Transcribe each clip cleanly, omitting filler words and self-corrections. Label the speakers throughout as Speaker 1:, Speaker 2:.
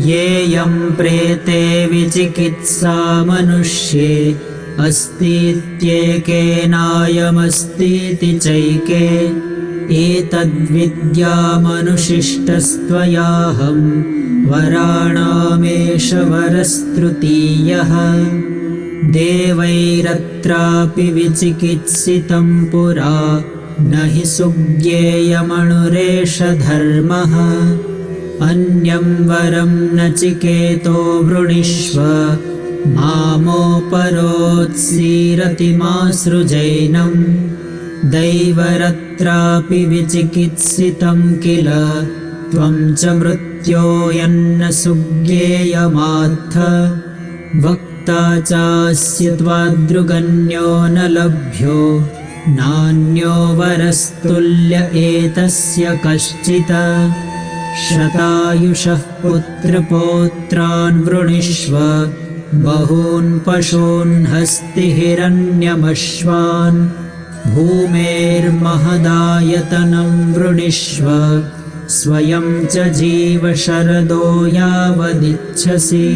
Speaker 1: येयं प्रेते विचिकित्सा मनुष्ये अस्तीत्येकेनायमस्तीति चैके एतद्विद्यामनुशिष्टस्त्वयाहं वराणामेष वरस्तृतीयः देवैरत्रापि विचिकित्सितं पुरा न हि सुज्ञेयमणुरेष धर्मः अन्यं वरं नचिकेतो वृणीष्व मामोपरोत्सीरतिमासृजैनं दैवरत्रापि विचिकित्सितं किल त्वं च मृत्योयन्न सुज्ञेयमात्थ वक्ता चास्य त्वादृगन्यो न लभ्यो नान्यो वरस्तुल्य एतस्य कश्चित् शतायुषः पुत्रपौत्रान् वृणीष्व बहून् पशून् हस्तिहिरण्यमश्वान् भूमेर्महदायतनं वृणीष्व स्वयं च जीव शरदो यावदिच्छसि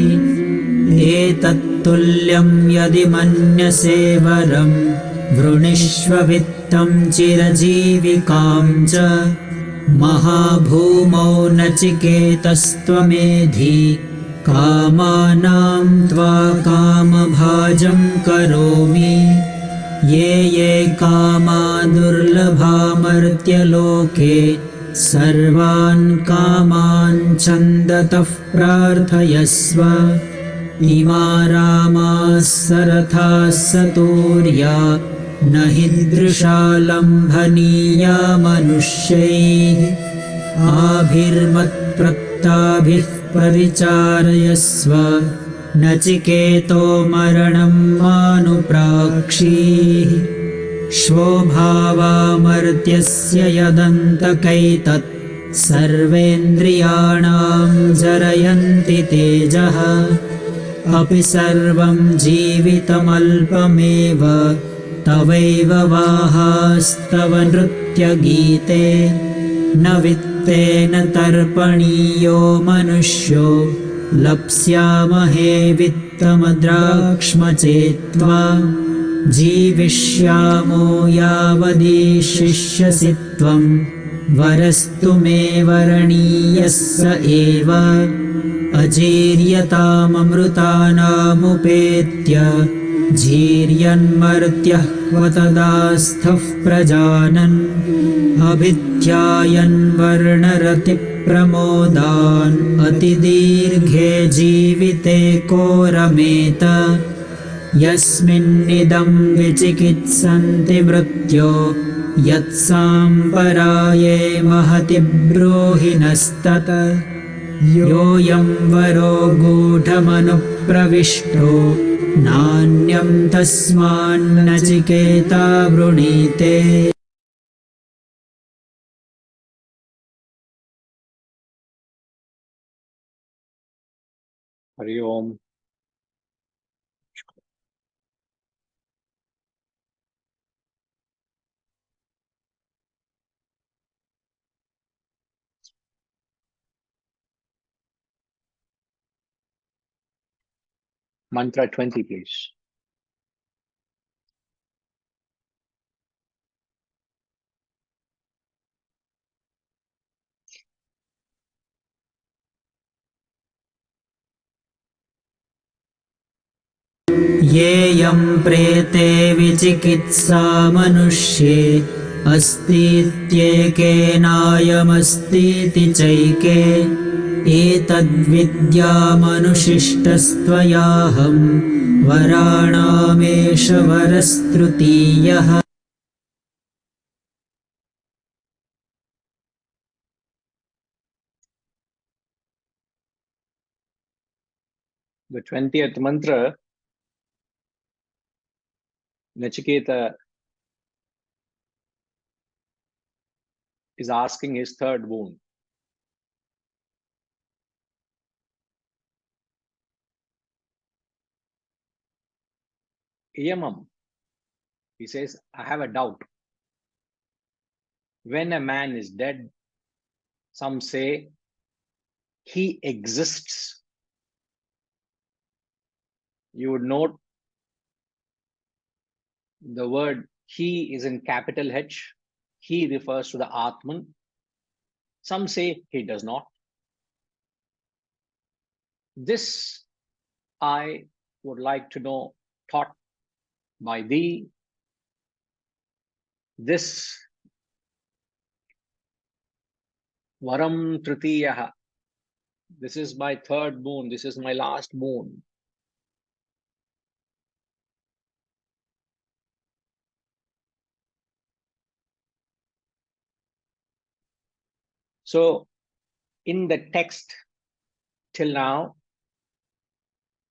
Speaker 1: एतत्तुल्यं यदि मन्यसे वरं वृणीष्व वित्तं चिरजीविकां च महाभूमौ नचिकेतस्त्वमेधि कामानां त्वा कामभाजं करोमि ये ये कामा दुर्लभामर्त्यलोके सर्वान् कामान् छन्दतः प्रार्थयस्व इमा रामाः सरथाः सतूर्या न हि दृशा लम्भनीया मनुष्यैः आभिर्मत्प्रत्ताभिः परिचारयस्व नचिकेतो मरणं मानुप्राक्षीः श्वोभावामर्त्यस्य यदन्तकैतत् सर्वेन्द्रियाणां जरयन्ति तेजः अपि सर्वं जीवितमल्पमेव तवैव वाहास्तव नृत्यगीते न वित्तेन तर्पणीयो मनुष्यो लप्स्यामहे वित्तमद्राक्ष्मचेत्त्वा जीविष्यामो यावदीशिष्यसि त्वं वरस्तु मे वरणीयः स एव अजीर्यताममृतानामुपेत्य जीर्यन्मर्त्यः क्व तदास्थः प्रजानन् अभिध्यायन् वर्णरतिप्रमोदान् अतिदीर्घे जीविते को रमेत यस्मिन्निदं विचिकित्सन्ति मृत्यो यत्साम्पराये महति ब्रूहि नस्तत योऽयं वरो गूढमनुप्रविष्टो नान्यं तस्मान्नचिकेता वृणीते।
Speaker 2: हरि ओम। Mantra 20, please.
Speaker 1: येयं प्रेते विचिकित्सा मनुष्ये अस्तीत्येकेनायमस्तीति चैके एतद्विद्यामनुशिष्टस्त्वयाहं वराणामेष वरस्तृतीयः।
Speaker 2: The 20th mantra, Nachiketa is asking his third boon. Iyamam, he says, I have a doubt. When a man is dead, some say he exists you would note the word he is in capital H. He refers to the Atman. Some say he does not. This I would like to know, taught by thee. This Varam Tritiyaha. This is my third boon. This is my last boon. So, in the text till now,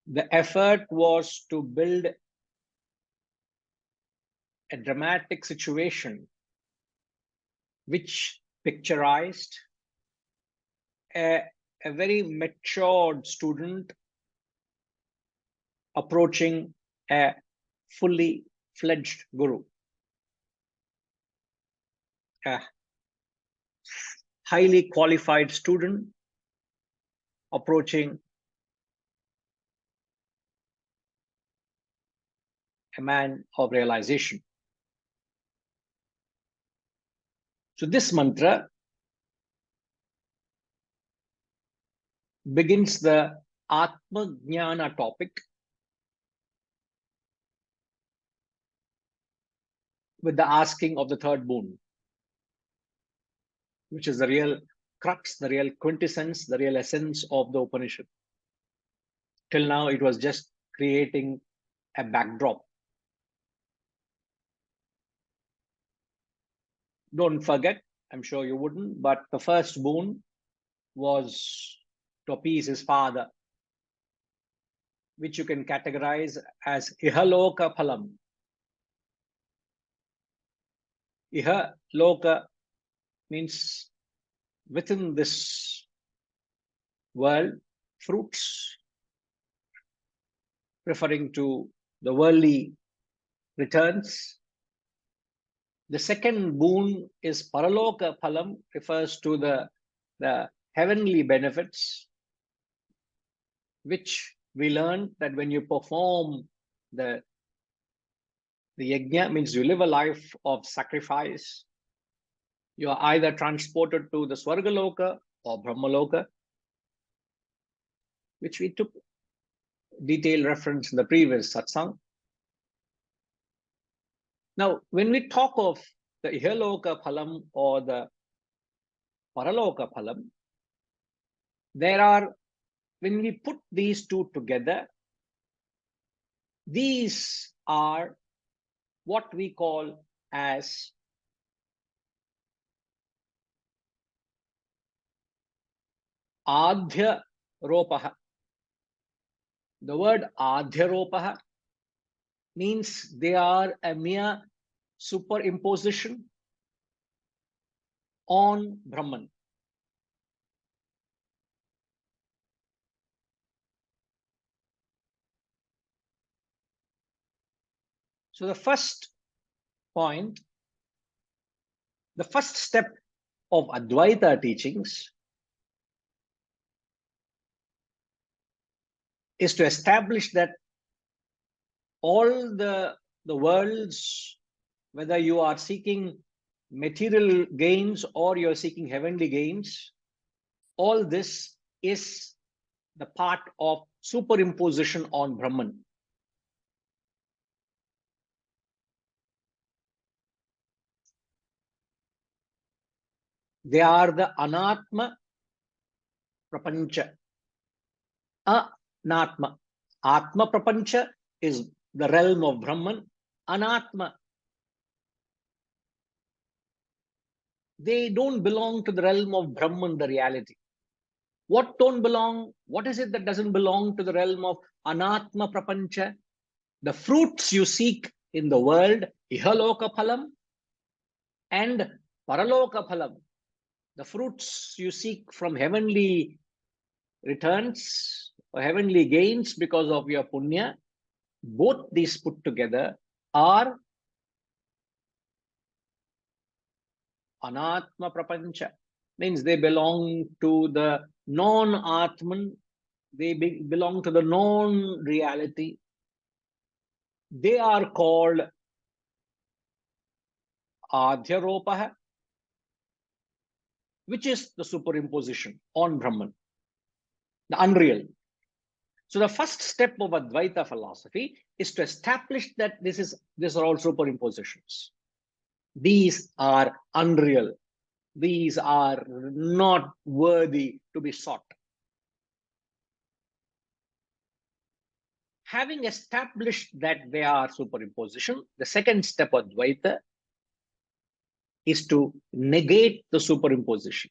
Speaker 2: the effort was to build a dramatic situation which picturized a very matured student approaching a fully fledged guru, a highly qualified student approaching a man of realization. So this mantra begins the Atma Jnana topic with the asking of the third boon, which is the real crux, the real quintessence, the real essence of the Upanishad. Till now, it was just creating a backdrop. Don't forget, I'm sure you wouldn't, but the first boon was to appease his father, which you can categorize as Ihaloka Phalam. Iha Loka means within this world, fruits, referring to the worldly returns. The second boon is Paraloka Phalam, refers to the heavenly benefits, which we learn that when you perform the yajna, means you live a life of sacrifice, you are either transported to the Swargaloka or Brahmaloka, which we took detailed reference in the previous satsang. Now, when we talk of the Ihaloka Phalam or the Paraloka Phalam, there are, when we put these two together, these are what we call as Adhya Ropaha. The word Adhya Ropaha means they are a mere superimposition on Brahman. So the first point, the first step of Advaita teachings is to establish that all the worlds, whether you are seeking material gains or you're seeking heavenly gains, all this is the part of superimposition on Brahman. They are the Anatma Prapancha. Anatma. Atma Prapancha is the realm of Brahman. Anatma, they don't belong to the realm of Brahman, the reality. What don't belong? What is it that doesn't belong to the realm of Anatma Prapancha? The fruits you seek in the world, Ihaloka Phalam and Paraloka Phalam. The fruits you seek from heavenly returns or heavenly gains because of your punya, both these put together are Anatma Prapancha. Means they belong to the non-Atman, they belong to the non-reality, They are called Adhyaropaha, which is the superimposition on Brahman, the unreal. So the first step of Advaita philosophy is to establish that these are all superimpositions. These are unreal. These are not worthy to be sought. Having established that they are superimposition, the second step of Advaita is to negate the superimposition.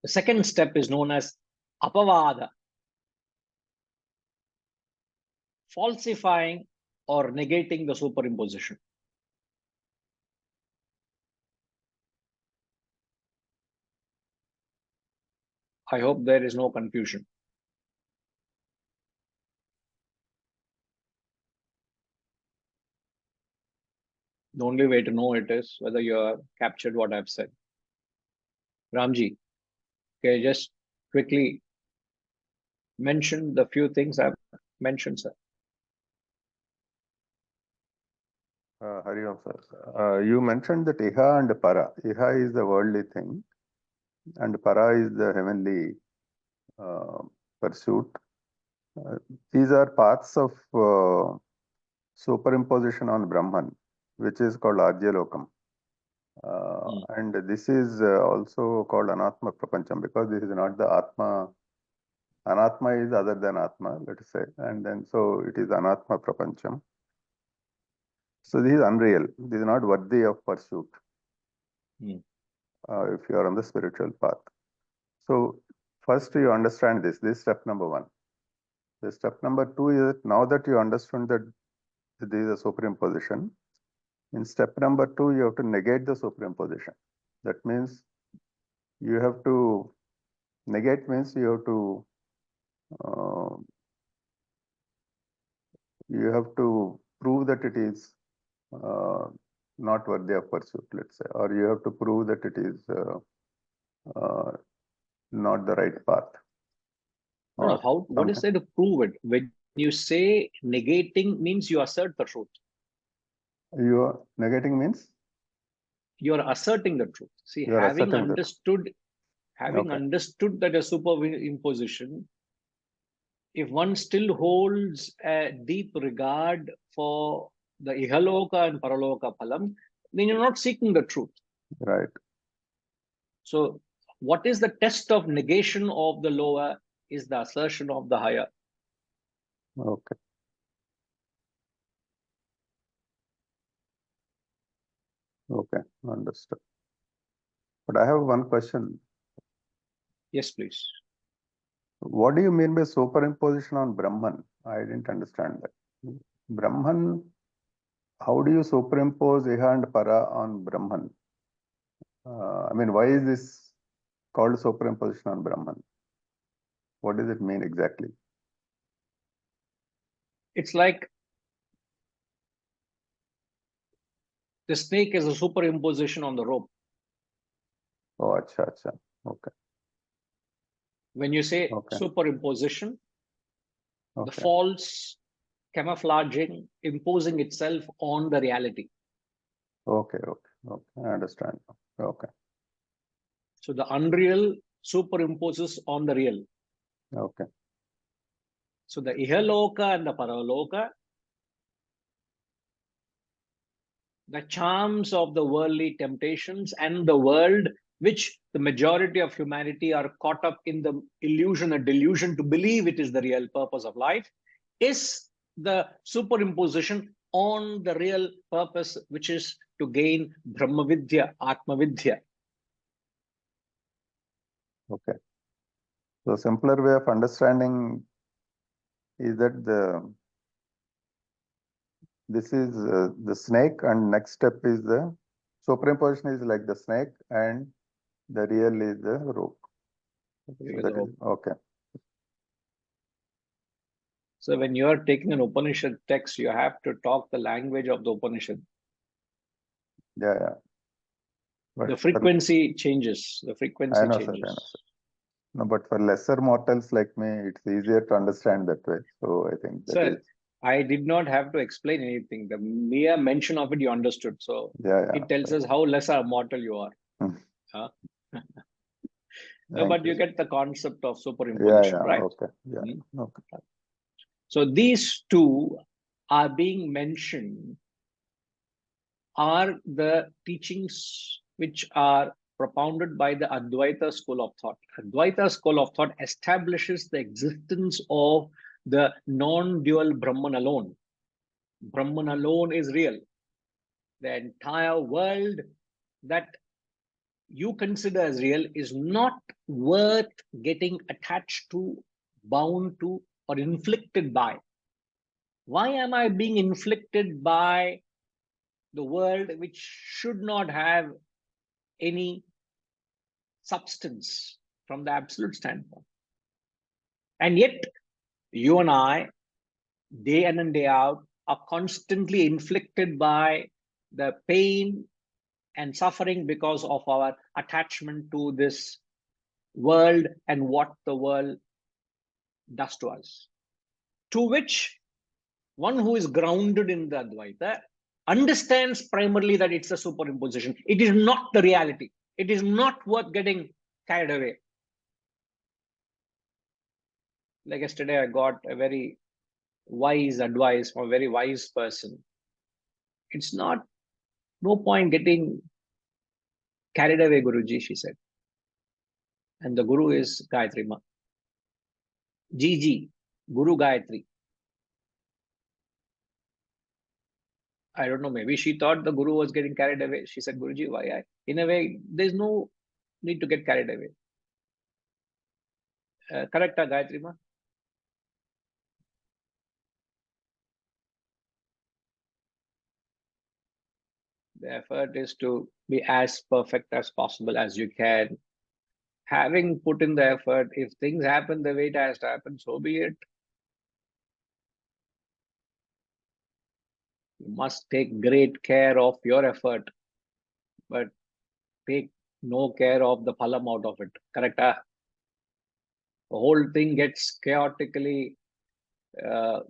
Speaker 2: The second step is known as apavada, falsifying or negating the superimposition. I hope there is no confusion. The only way to know it is whether you have captured what I've said. Ramji, can you just quickly mention the few things I've mentioned, sir?
Speaker 3: Hari Om, sir. You mentioned that Iha and Para. Iha is the worldly thing, and Para is the heavenly pursuit. These are paths of superimposition on Brahman, which is called Adyalokam. And this is also called Anatma Prapancham, because this is not the Atma. Anatma is other than Atma, let us say, and then so it is Anatma Prapancham. So this is unreal. This is not worthy of pursuit. If you are on the spiritual path. So first you understand this. This is step number one. The step number two is that now that you understand that there is a superimposition, in step number two you have to negate the superimposition. That means you have to negate means you have to prove that it is not worthy of pursuit, let's say, or you have to prove that it is not the right path.
Speaker 2: No, what is there to prove it? When you say negating means you assert the truth.
Speaker 3: You are negating means?
Speaker 2: You are asserting the truth. See, having understood that a superimposition, if one still holds a deep regard for the Ihaloka and Paraloka Phalam, then you're not seeking the truth.
Speaker 3: Right.
Speaker 2: So what is the test of negation of the lower is the assertion of the higher.
Speaker 3: Okay. Okay, understood. But I have one question.
Speaker 2: Yes, please.
Speaker 3: What do you mean by superimposition on Brahman? I didn't understand that. Brahman, how do you superimpose Iha and Para on Brahman? I mean, why is this called superimposition on Brahman? What does it mean exactly?
Speaker 2: It's like the snake is a superimposition on the rope.
Speaker 3: Oh, acha, acha. Okay.
Speaker 2: When you say superimposition, the false camouflaging, imposing itself on the reality.
Speaker 3: Okay, I understand. Okay.
Speaker 2: So the unreal superimposes on the real.
Speaker 3: Okay.
Speaker 2: So the Ihaloka and the Paraloka, the charms of the worldly temptations and the world, which the majority of humanity are caught up in the illusion, a delusion to believe it is the real purpose of life, is the superimposition on the real purpose, which is to gain Brahma Vidya, Atma Vidya.
Speaker 3: Okay. So simpler way of understanding is that this is the snake, and next step is the superimposition is like the snake, and the real is the rope. Okay.
Speaker 2: So when you are taking an Upanishad text, you have to talk the language of the Upanishad.
Speaker 3: Yeah.
Speaker 2: But the frequency changes. The frequency changes.
Speaker 3: Sir, I know, sir. No, but for lesser mortals like me, it's easier to understand that way. So I think that
Speaker 2: Sir,
Speaker 3: is,
Speaker 2: I did not have to explain anything. The mere mention of it, you understood. So
Speaker 3: yeah,
Speaker 2: it tells us how lesser mortal you are.
Speaker 3: yeah.
Speaker 2: Huh?
Speaker 3: Thank
Speaker 2: But
Speaker 3: you,
Speaker 2: you
Speaker 3: sir.
Speaker 2: get the concept of
Speaker 3: Yeah,
Speaker 2: superimposition,
Speaker 3: yeah,
Speaker 2: right?
Speaker 3: okay, yeah,
Speaker 2: Hmm?
Speaker 3: okay.
Speaker 2: So these two are being mentioned are the teachings which are propounded by the Advaita school of thought. Advaita school of thought establishes the existence of the non-dual Brahman alone. Brahman alone is real. The entire world that you consider as real is not worth getting attached to, bound to, or inflicted by. Why am I being inflicted by the world which should not have any substance from the absolute standpoint? And yet, you and I, day in and day out, are constantly inflicted by the pain and suffering because of our attachment to this world and what the world does to us. To which one who is grounded in the Advaita understands primarily that it's a superimposition. It is not the reality. It is not worth getting carried away. Like yesterday, I got a very wise advice from a very wise person. It's not, no point getting carried away, Guruji, she said. And the Guru is Gayatri Ma. GG, Guru Gayatri. I don't know, maybe she thought the Guru was getting carried away. She said, Guruji, why I? In a way, there's no need to get carried away. Correct, Gayatri Ma? The effort is to be as perfect as possible as you can. Having put in the effort, if things happen the way it has to happen, so be it. You must take great care of your effort, but take no care of the phalam out of it. Correct? The whole thing gets chaotically, if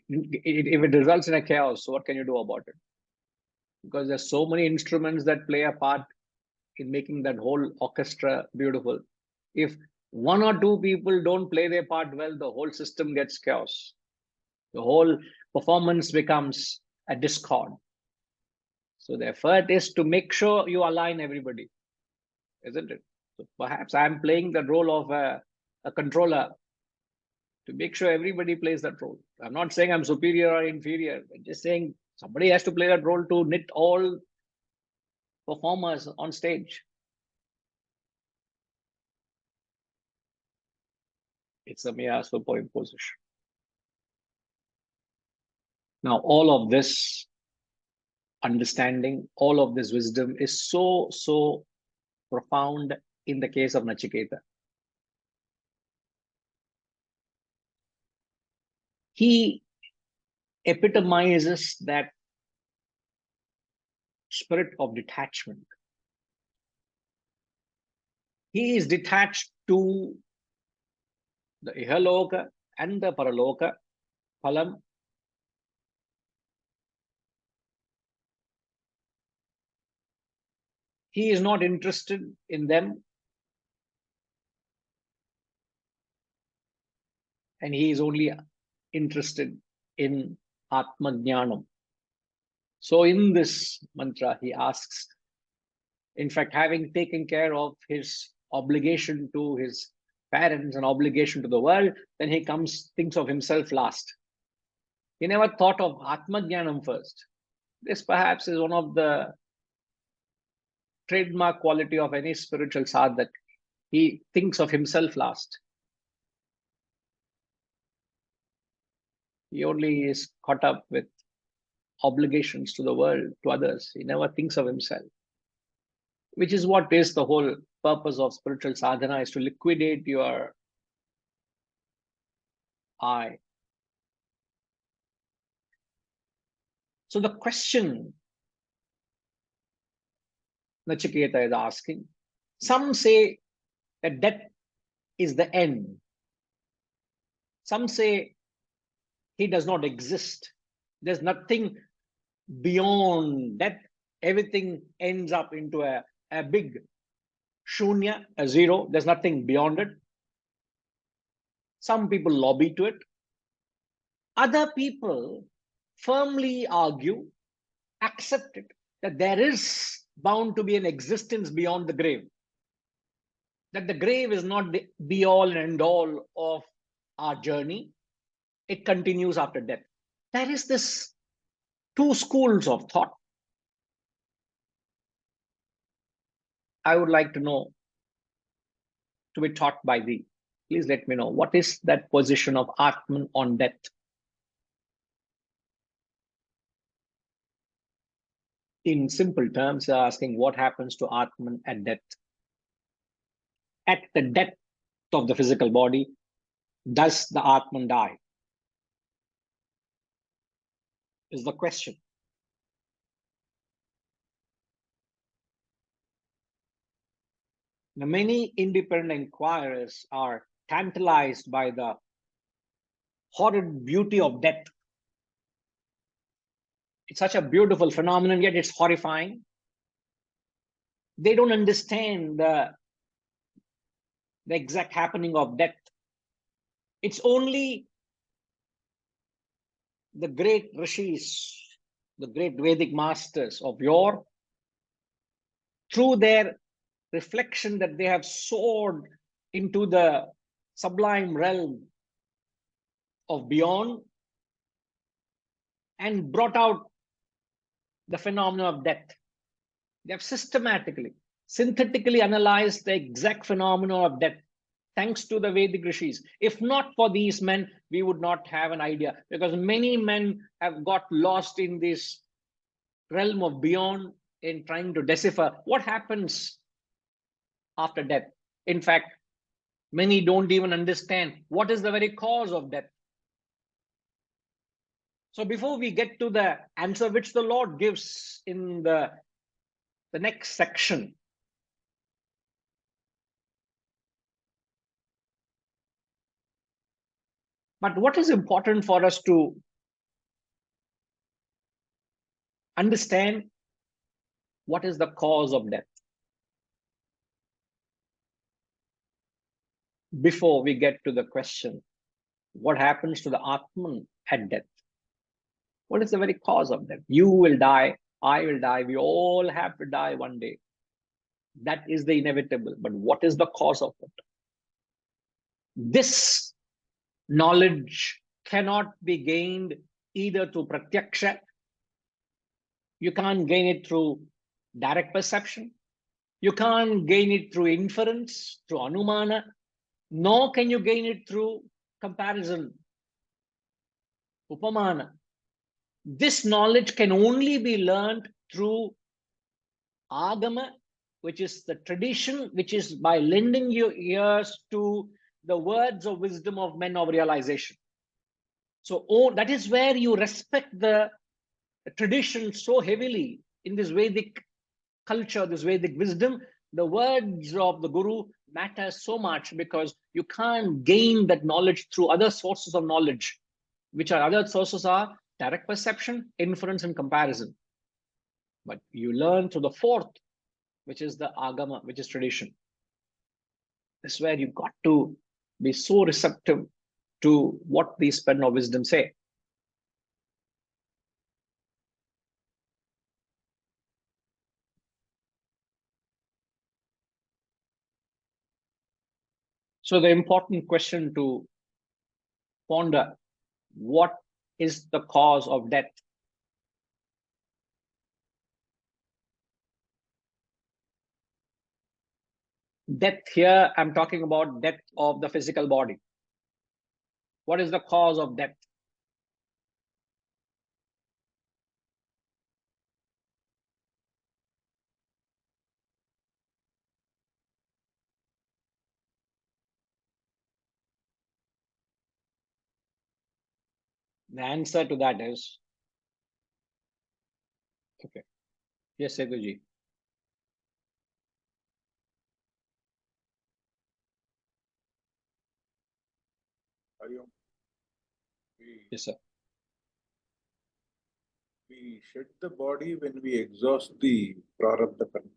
Speaker 2: it results in a chaos, so what can you do about it? Because there's so many instruments that play a part in making that whole orchestra beautiful. If one or two people don't play their part well, the whole system gets chaos. The whole performance becomes a discord. So the effort is to make sure you align everybody, isn't it? So perhaps I'm playing the role of a controller to make sure everybody plays that role. I'm not saying I'm superior or inferior. I'm just saying somebody has to play that role to knit all performers on stage. It's a mere superimposition. Now, all of this understanding, all of this wisdom is so profound in the case of Nachiketa. He epitomizes that spirit of detachment. He is detached to the Ihaloka and the Paraloka, Phalam. He is not interested in them, and he is only interested in Atma Jnanam. So in this mantra, he asks, in fact, having taken care of his obligation to his parents and obligation to the world, then he thinks of himself last. He never thought of Atma Jnanam first. This perhaps is one of the trademark quality of any spiritual sadhak, that he thinks of himself last. He only is caught up with obligations to the world, to others. He never thinks of himself, which is what is the whole purpose of spiritual sadhana, is to liquidate your I. So the question Nachiketa is asking, some say that death is the end. Some say he does not exist. There's nothing beyond death. Everything ends up into a big shunya, a zero. There's nothing beyond it. Some people lobby to it. Other people firmly argue, accept it, that there is bound to be an existence beyond the grave. That the grave is not the be all and end all of our journey. It continues after death. There is this two schools of thought. I would like to know, to be taught by thee. Please let me know, what is that position of Atman on death? In simple terms, they are asking what happens to Atman at death. At the death of the physical body, does the Atman die? Is the question. Now, many independent inquirers are tantalized by the horrid beauty of death. It's such a beautiful phenomenon, yet it's horrifying. They don't understand the exact happening of death. It's only the great rishis, the great Vedic masters of yore, through their reflection that they have soared into the sublime realm of beyond and brought out the phenomenon of death. They have systematically, synthetically analyzed the exact phenomenon of death, thanks to the Vedic rishis. If not for these men, we would not have an idea, because many men have got lost in this realm of beyond in trying to decipher what happens after death. In fact, many don't even understand what is the very cause of death. So before we get to the answer which the Lord gives in the next section, but what is important for us to understand, what is the cause of death? Before we get to the question, what happens to the Atman at death? What is the very cause of death? You will die, I will die, we all have to die one day. That is the inevitable. But what is the cause of it? This knowledge cannot be gained either through pratyaksha. You can't gain it through direct perception. You can't gain it through inference, through anumana, nor can you gain it through comparison, upamana. This knowledge can only be learned through agama, which is the tradition, which is by lending your ears to the words of wisdom of men of realization. So that is where you respect the tradition so heavily in this Vedic culture, this Vedic wisdom. The words of the Guru matter so much because you can't gain that knowledge through other sources of knowledge, which are other sources are direct perception, inference, and comparison. But you learn through the fourth, which is the agama, which is tradition. This is where you got to be so receptive to what these pen of wisdom say. So the important question to ponder, what is the cause of death? Death here, I'm talking about death of the physical body. What is the cause of death? The answer to that is, okay. Yes, Seguji. Yes, sir.
Speaker 4: We shed the body when we exhaust the prarabdha karma.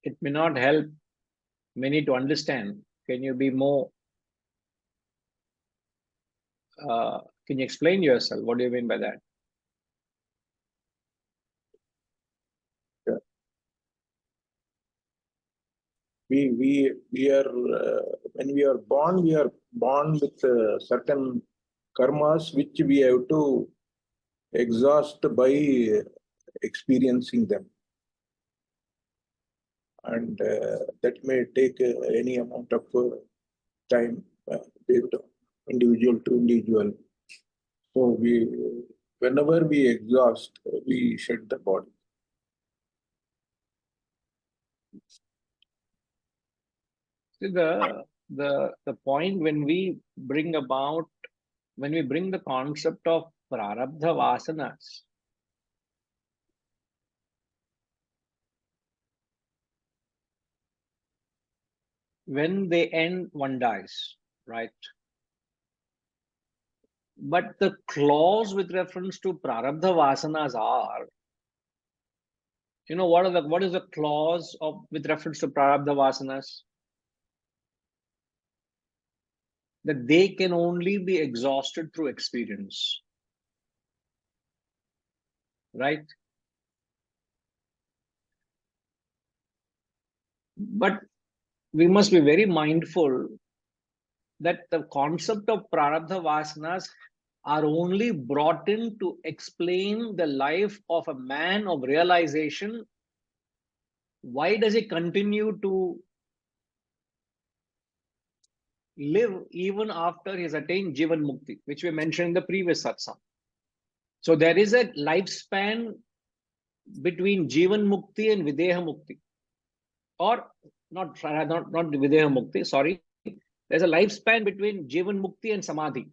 Speaker 2: It may not help many to understand. Can you be more, can you explain yourself? What do you mean by that?
Speaker 4: We are when we are born with certain karmas which we have to exhaust by experiencing them, and that may take any amount of time based on individual to individual. So whenever we exhaust, we shed the body.
Speaker 2: See, the point when we bring the concept of prarabdha vasanas, when they end, one dies, right? But the clause with reference to prarabdha vasanas are, what is the clause with reference to prarabdha vasanas? That they can only be exhausted through experience, right? But we must be very mindful that the concept of prarabdha vasanas are only brought in to explain the life of a man of realization. Why does he continue to live even after he's attained Jivan Mukti, which we mentioned in the previous satsang? So there is a lifespan between Jivan Mukti and Videha Mukti, or not Videha Mukti, sorry. There's a lifespan between Jivan Mukti and Samadhi.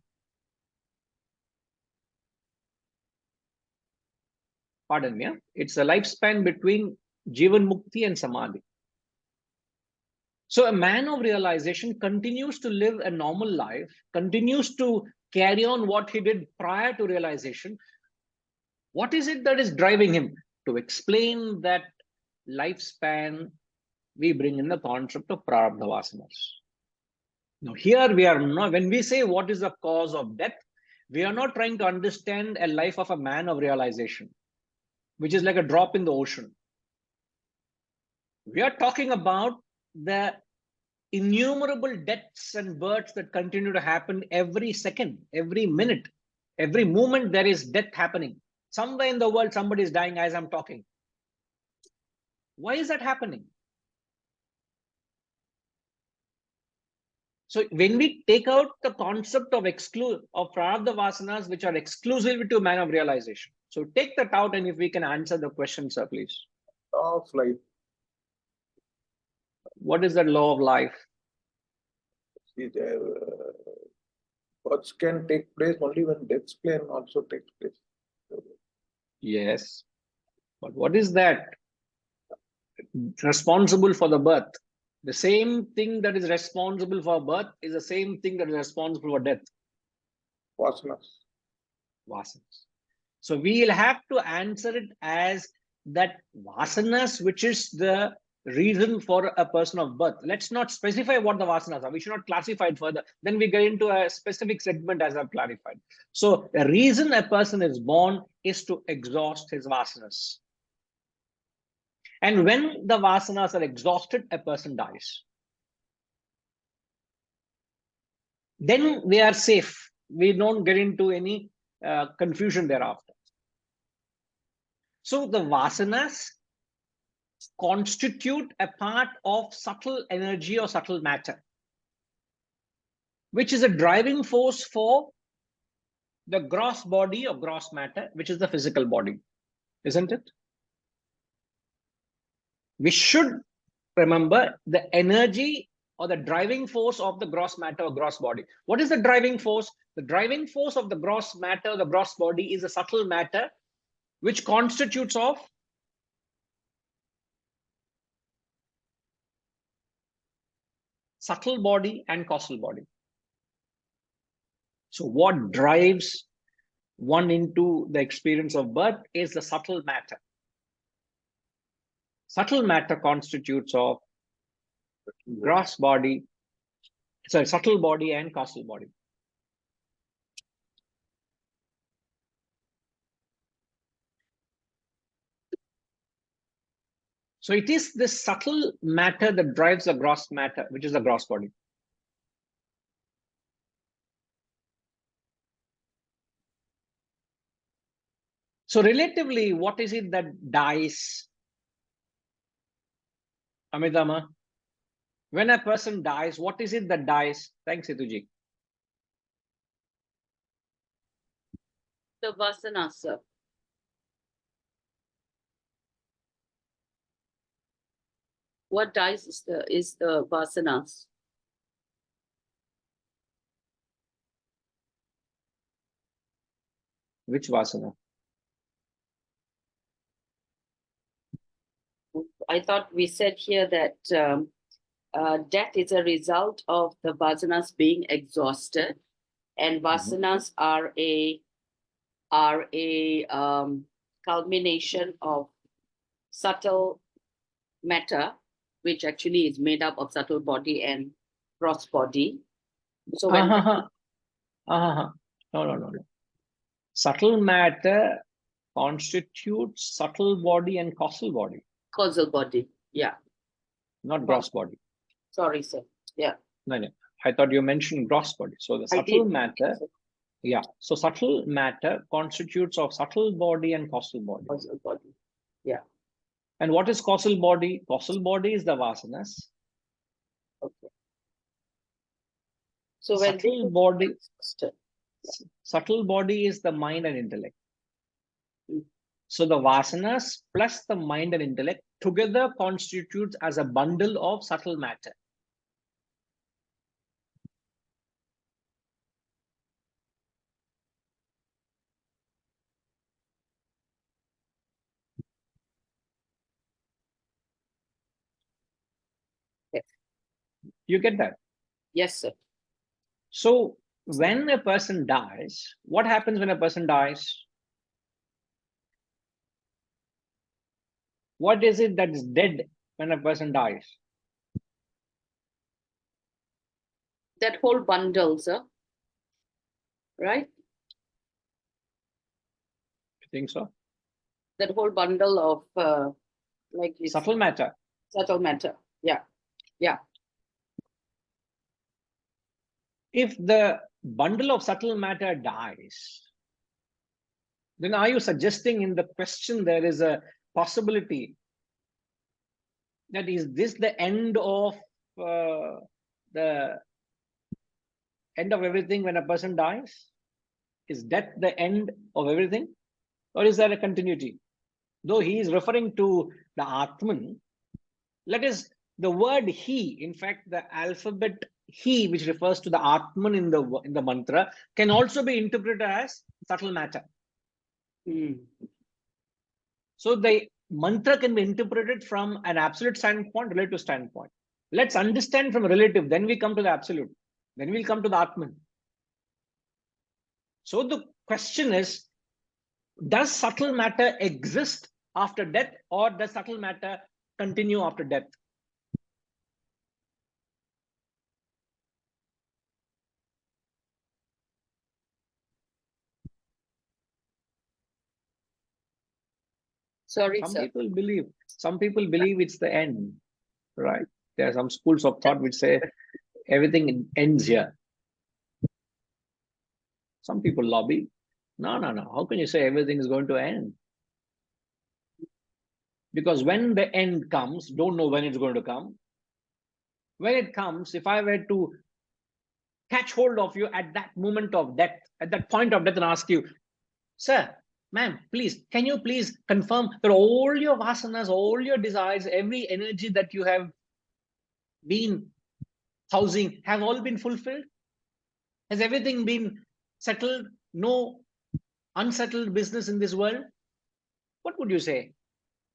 Speaker 2: Pardon me, it's a lifespan between Jivan Mukti and Samadhi. So a man of realization continues to live a normal life, continues to carry on what he did prior to realization. What is it that is driving him? To explain that lifespan, we bring in the concept of prarabdha vasanas. Now here we are not, when we say what is the cause of death, we are not trying to understand a life of a man of realization, which is like a drop in the ocean. We are talking about the innumerable deaths and births that continue to happen every second, every minute, every moment. There is death happening. Somewhere in the world, somebody is dying as I'm talking. Why is that happening? So when we take out the concept of prarabdha vasanas, which are exclusive to man of realization. So take that out, and if we can answer the question, sir, please.
Speaker 4: Law of life.
Speaker 2: What is the law of life?
Speaker 4: See, births can take place only when deaths can also take place.
Speaker 2: Yes. But what is that responsible for the birth? The same thing that is responsible for birth is the same thing that is responsible for death.
Speaker 4: Vasanas.
Speaker 2: Vasanas. So we'll have to answer it as that vasanas, which is the reason for a person of birth. Let's not specify what the vasanas are. We should not classify it further. Then we get into a specific segment as I've clarified. So the reason a person is born is to exhaust his vasanas. And when the vasanas are exhausted, a person dies. Then we are safe. We don't get into any confusion thereafter. So the vasanas constitute a part of subtle energy or subtle matter, which is a driving force for the gross body or gross matter, which is the physical body, isn't it? we should remember the energy or the driving force of the gross matter or gross body. What is the driving force? The driving force of the gross matter, the gross body, is a subtle matter which constitutes of subtle body and causal body. So what drives one into the experience of birth is the subtle matter. Subtle matter constitutes of gross body, sorry, subtle body and causal body. So it is this subtle matter that drives the gross matter, which is the gross body. So relatively, what is it that dies? Amidama, when a person dies, what is it that dies? Thanks, Situji.
Speaker 5: The vasanas, sir. What dies is the vasanas.
Speaker 2: Which vasana?
Speaker 5: I thought we said here that death is a result of the vasanas being exhausted, and vasanas are a culmination of subtle matter, which actually is made up of subtle body and gross body. So when
Speaker 2: No. Subtle matter constitutes subtle body and causal body,
Speaker 5: causal body, yeah.
Speaker 2: not gross body.
Speaker 5: Sorry, sir. Yeah.
Speaker 2: No. I thought you mentioned gross body. So the
Speaker 5: I
Speaker 2: subtle
Speaker 5: did.
Speaker 2: matter, yeah. So subtle matter constitutes of subtle body and causal body.
Speaker 5: Causal body. Yeah.
Speaker 2: And what is causal body? Causal body is the vasanas.
Speaker 5: Okay. So when
Speaker 2: Subtle body,
Speaker 5: exhausted,
Speaker 2: subtle body is the mind and intellect.
Speaker 5: Mm.
Speaker 2: So the vasanas plus the mind and intellect together constitutes as a bundle of subtle matter.
Speaker 5: Yes.
Speaker 2: You get that?
Speaker 5: Yes, sir.
Speaker 2: So when a person dies, what happens when a person dies? What is it that is dead when a person dies?
Speaker 5: That whole bundle, sir. Right?
Speaker 2: You think so?
Speaker 5: That whole bundle of like you
Speaker 2: Subtle matter.
Speaker 5: subtle matter. Yeah. Yeah.
Speaker 2: If the bundle of subtle matter dies, then are you suggesting in the question there is a possibility that is this the end of everything when a person dies? Is death the end of everything? Or is there a continuity? Though he is referring to the Atman, the word he, in fact, the alphabet he, which refers to the Atman in the mantra, can also be interpreted as subtle matter.
Speaker 5: Mm.
Speaker 2: So the mantra can be interpreted from an absolute standpoint, relative standpoint. Let's understand from relative, then we come to the absolute. Then we'll come to the Atman. So the question is, does subtle matter exist after death, or does subtle matter continue after death?
Speaker 5: Sorry,
Speaker 2: Some
Speaker 5: sir.
Speaker 2: people believe it's the end, right? There are some schools of thought which say everything ends here. Some people lobby. No. How can you say everything is going to end? Because when the end comes, don't know when it's going to come. When it comes, if I were to catch hold of you at that moment of death, at that point of death, and ask you, sir, Ma'am, please, can you please confirm that all your vasanas, all your desires, every energy that you have been housing have all been fulfilled? Has everything been settled? No unsettled business in this world? What would you say?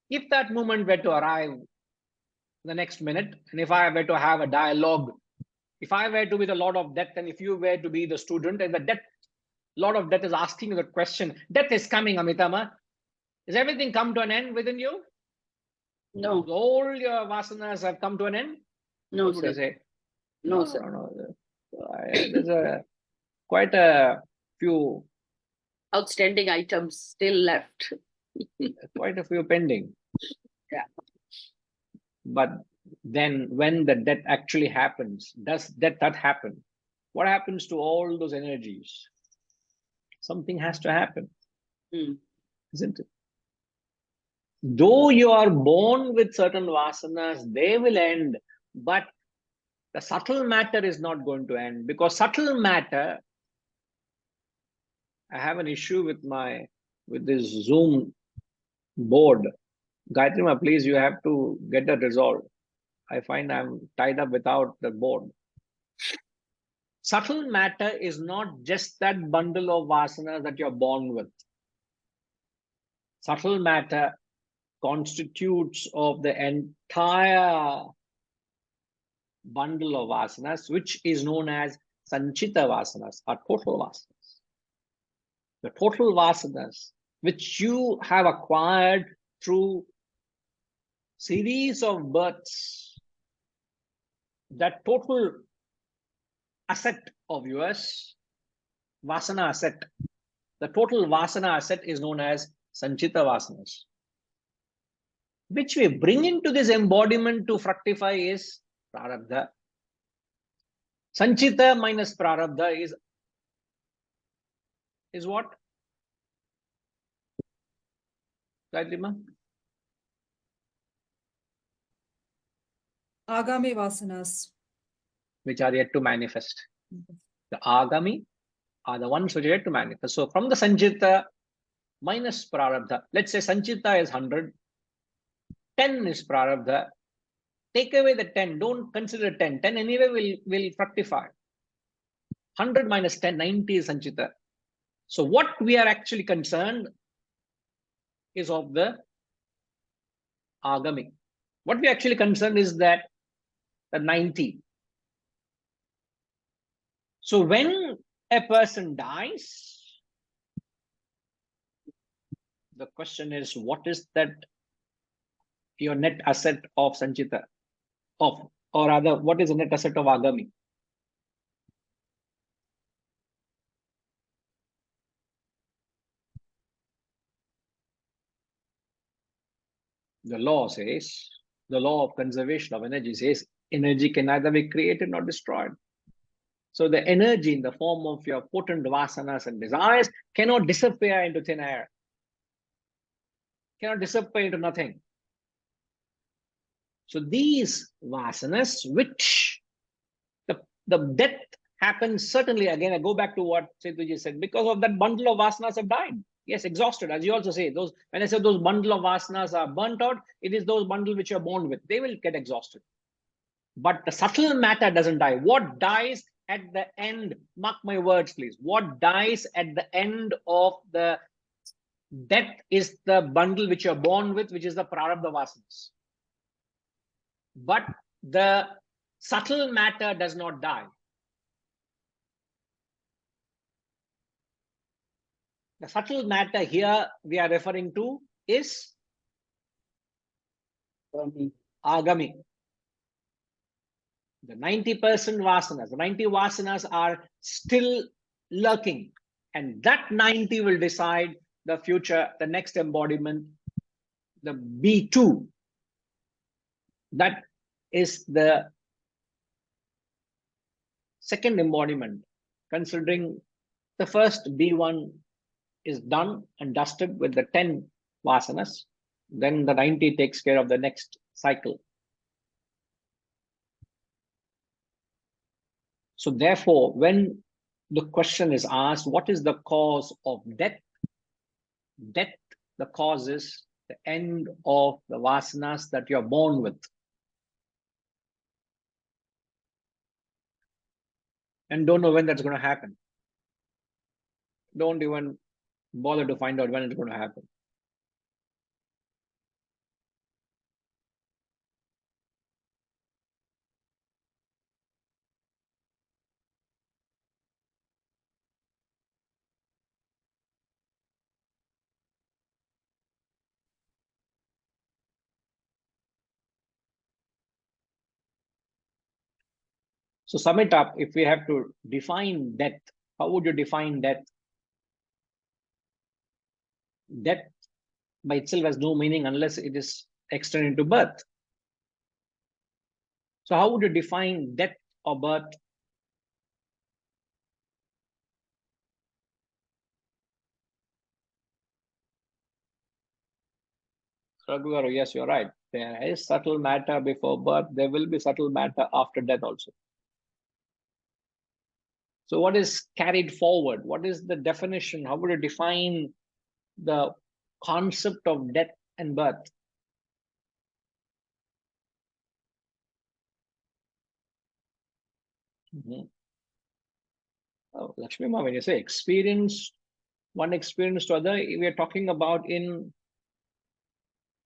Speaker 2: If that moment were to arrive the next minute, and if I were to have a dialogue, if I were to be the Lord of Death, and if you were to be the student, and the death, Lord of Death is asking you the question, death is coming, Amitama. Is everything come to an end within you?
Speaker 5: No,
Speaker 2: All your vasanas have come to an end?
Speaker 5: no,
Speaker 2: What would you
Speaker 5: sir.
Speaker 2: say?
Speaker 5: No, sir.
Speaker 2: No. There's quite a few,
Speaker 5: Outstanding items still left.
Speaker 2: quite a few pending.
Speaker 5: Yeah.
Speaker 2: But then when the death actually happens, does that happen? What happens to all those energies? Something has to happen, isn't it? Though you are born with certain vasanas, they will end, but the subtle matter is not going to end, because subtle matter, I have an issue with this Zoom board. Gayatri Ma, please, you have to get that resolved. I find I'm tied up without the board. Subtle matter is not just that bundle of vasanas that you're born with. Subtle matter constitutes of the entire bundle of vasanas, which is known as sanchita vasanas or total vasanas. The total vasanas which you have acquired through series of births, that total asset of yours, vasana asset, the total vasana asset is known as sanchita vasanas, which we bring into this embodiment to fructify is prarabdha. Sanchita minus prarabdha is what? Gayatri Ma?
Speaker 6: Agami vasanas.
Speaker 2: Which are yet to manifest. The agami are the ones which are yet to manifest. So from the sanchita minus prarabdha, let's say sanchita is 100, 10 is prarabdha. Take away the 10, don't consider 10. 10 anyway will fructify. 100 minus 10, 90 is sanchita. So what we are actually concerned is of the agami. What we are actually concerned is that the 90. So when a person dies, the question is, what is that your net asset of sanchita? Or rather, what is the net asset of agami? The law says, the law of conservation of energy says, energy can neither be created nor destroyed. So the energy in the form of your potent vasanas and desires cannot disappear into thin air, cannot disappear into nothing. So these vasanas, which the death happens, certainly, again, I go back to what Setuji said, because of that bundle of vasanas have died. Yes, exhausted, as you also say. Those, when I say those bundle of vasanas are burnt out, it is those bundle which you're born with. They will get exhausted. But the subtle matter doesn't die. What dies at the end, mark my words, please. What dies at the end of the death is the bundle which you're born with, which is the prarabdha vasanas. But the subtle matter does not die. The subtle matter here we are referring to is agami. The 90% vasanas, the 90 vasanas are still lurking, and that 90 will decide the future, the next embodiment, the B2. That is the second embodiment, considering the first B1 is done and dusted with the 10 vasanas, then the 90 takes care of the next cycle. So therefore, when the question is asked, what is the cause of death? Death, the cause, is the end of the vasanas that you're born with. And don't know when that's going to happen. Don't even bother to find out when it's going to happen. So sum it up, if we have to define death, how would you define death? Death by itself has no meaning unless it is extended into birth. So how would you define death or birth? Raghugaru, yes, you're right. There is subtle matter before birth. There will be subtle matter after death also. So what is carried forward? What is the definition? How would you define the concept of death and birth? Oh, Lakshmi Ma, when you say experience, one experience to other, we are talking about in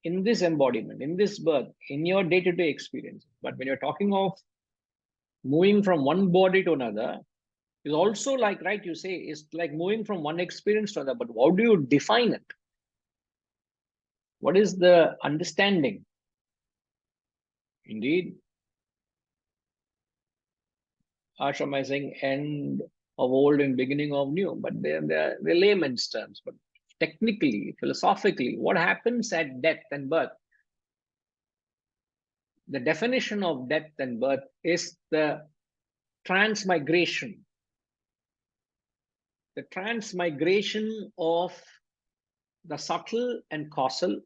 Speaker 2: this embodiment, in this birth, in your day-to-day experience. But when you're talking of moving from one body to another, is also like, right, you say, it's like moving from one experience to another, but how do you define it? What is the understanding? Indeed, Ashram is saying end of old and beginning of new, but they're layman's terms. But technically, philosophically, what happens at death and birth? The definition of death and birth is the transmigration. The transmigration of the subtle and causal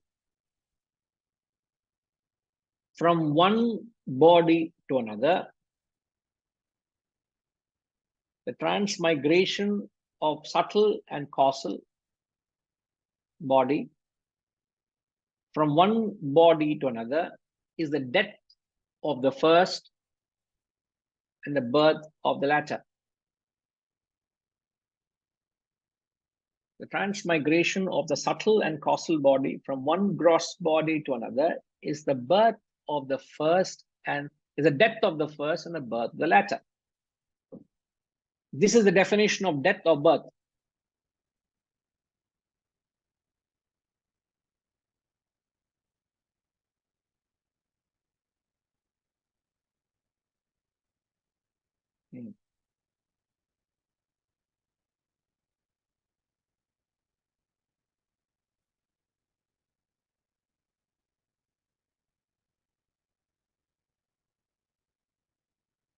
Speaker 2: from one body to another. The transmigration of subtle and causal body from one body to another is the death of the first and the birth of the latter. The transmigration of the subtle and causal body from one gross body to another is the birth of the first and is the death of the first and the birth of the latter. This is the definition of death or birth.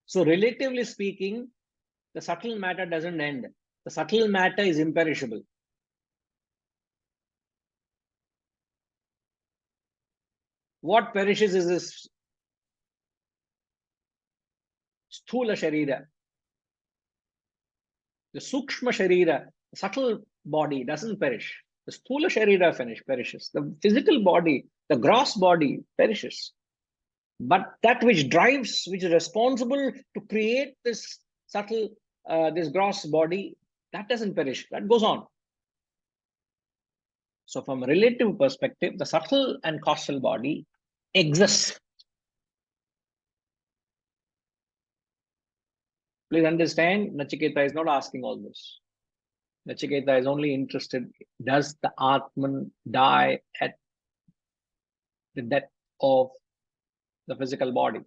Speaker 2: So relatively speaking, the subtle matter doesn't end. The subtle matter is imperishable. What perishes is this sthula sharira. The sukshma sharira, the subtle body doesn't perish. The sthula sharira perishes. The physical body, the gross body perishes. But that which drives, which is responsible to create this subtle, this gross body, that doesn't perish. That goes on. So from a relative perspective, the subtle and causal body exists. Please understand, Nachiketa is not asking all this. Nachiketa is only interested, does the Atman die at the death of the physical body?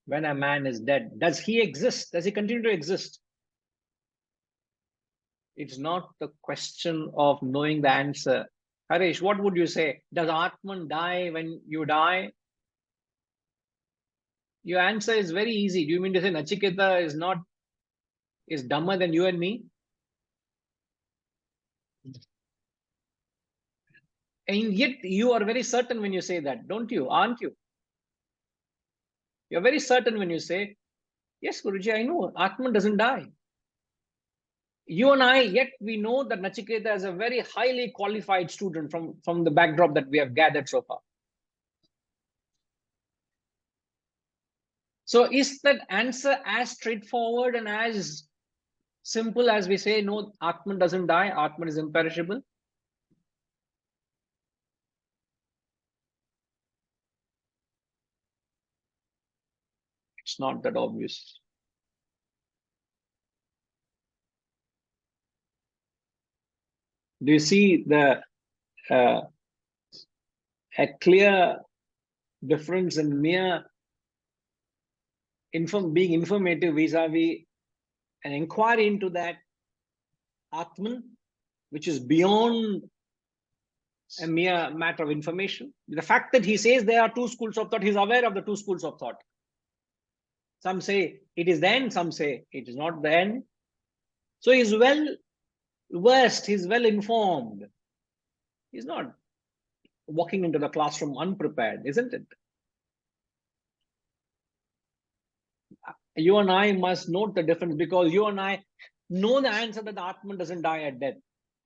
Speaker 2: When a man is dead, does he exist? Does he continue to exist? It's not the question of knowing the answer. Harish, what would you say? Does Atman die when you die? Your answer is very easy. Do you mean to say Nachiketa is dumber than you and me? And yet you are very certain when you say that, don't you? Aren't you? You're very certain when you say, yes, Guruji, I know, Atman doesn't die. You and I, yet we know that Nachiketa is a very highly qualified student from the backdrop that we have gathered so far. So is that answer as straightforward and as simple as we say, no, Atman doesn't die, Atman is imperishable? It's not that obvious. Do you see a clear difference in mere being informative vis-a-vis an inquiry into that Atman, which is beyond a mere matter of information? The fact that he says there are two schools of thought, he's aware of the two schools of thought. Some say it is the end, some say it is not the end. So he's well versed, he's well informed. He's not walking into the classroom unprepared, isn't it? You and I must note the difference, because you and I know the answer that the Atman doesn't die at death.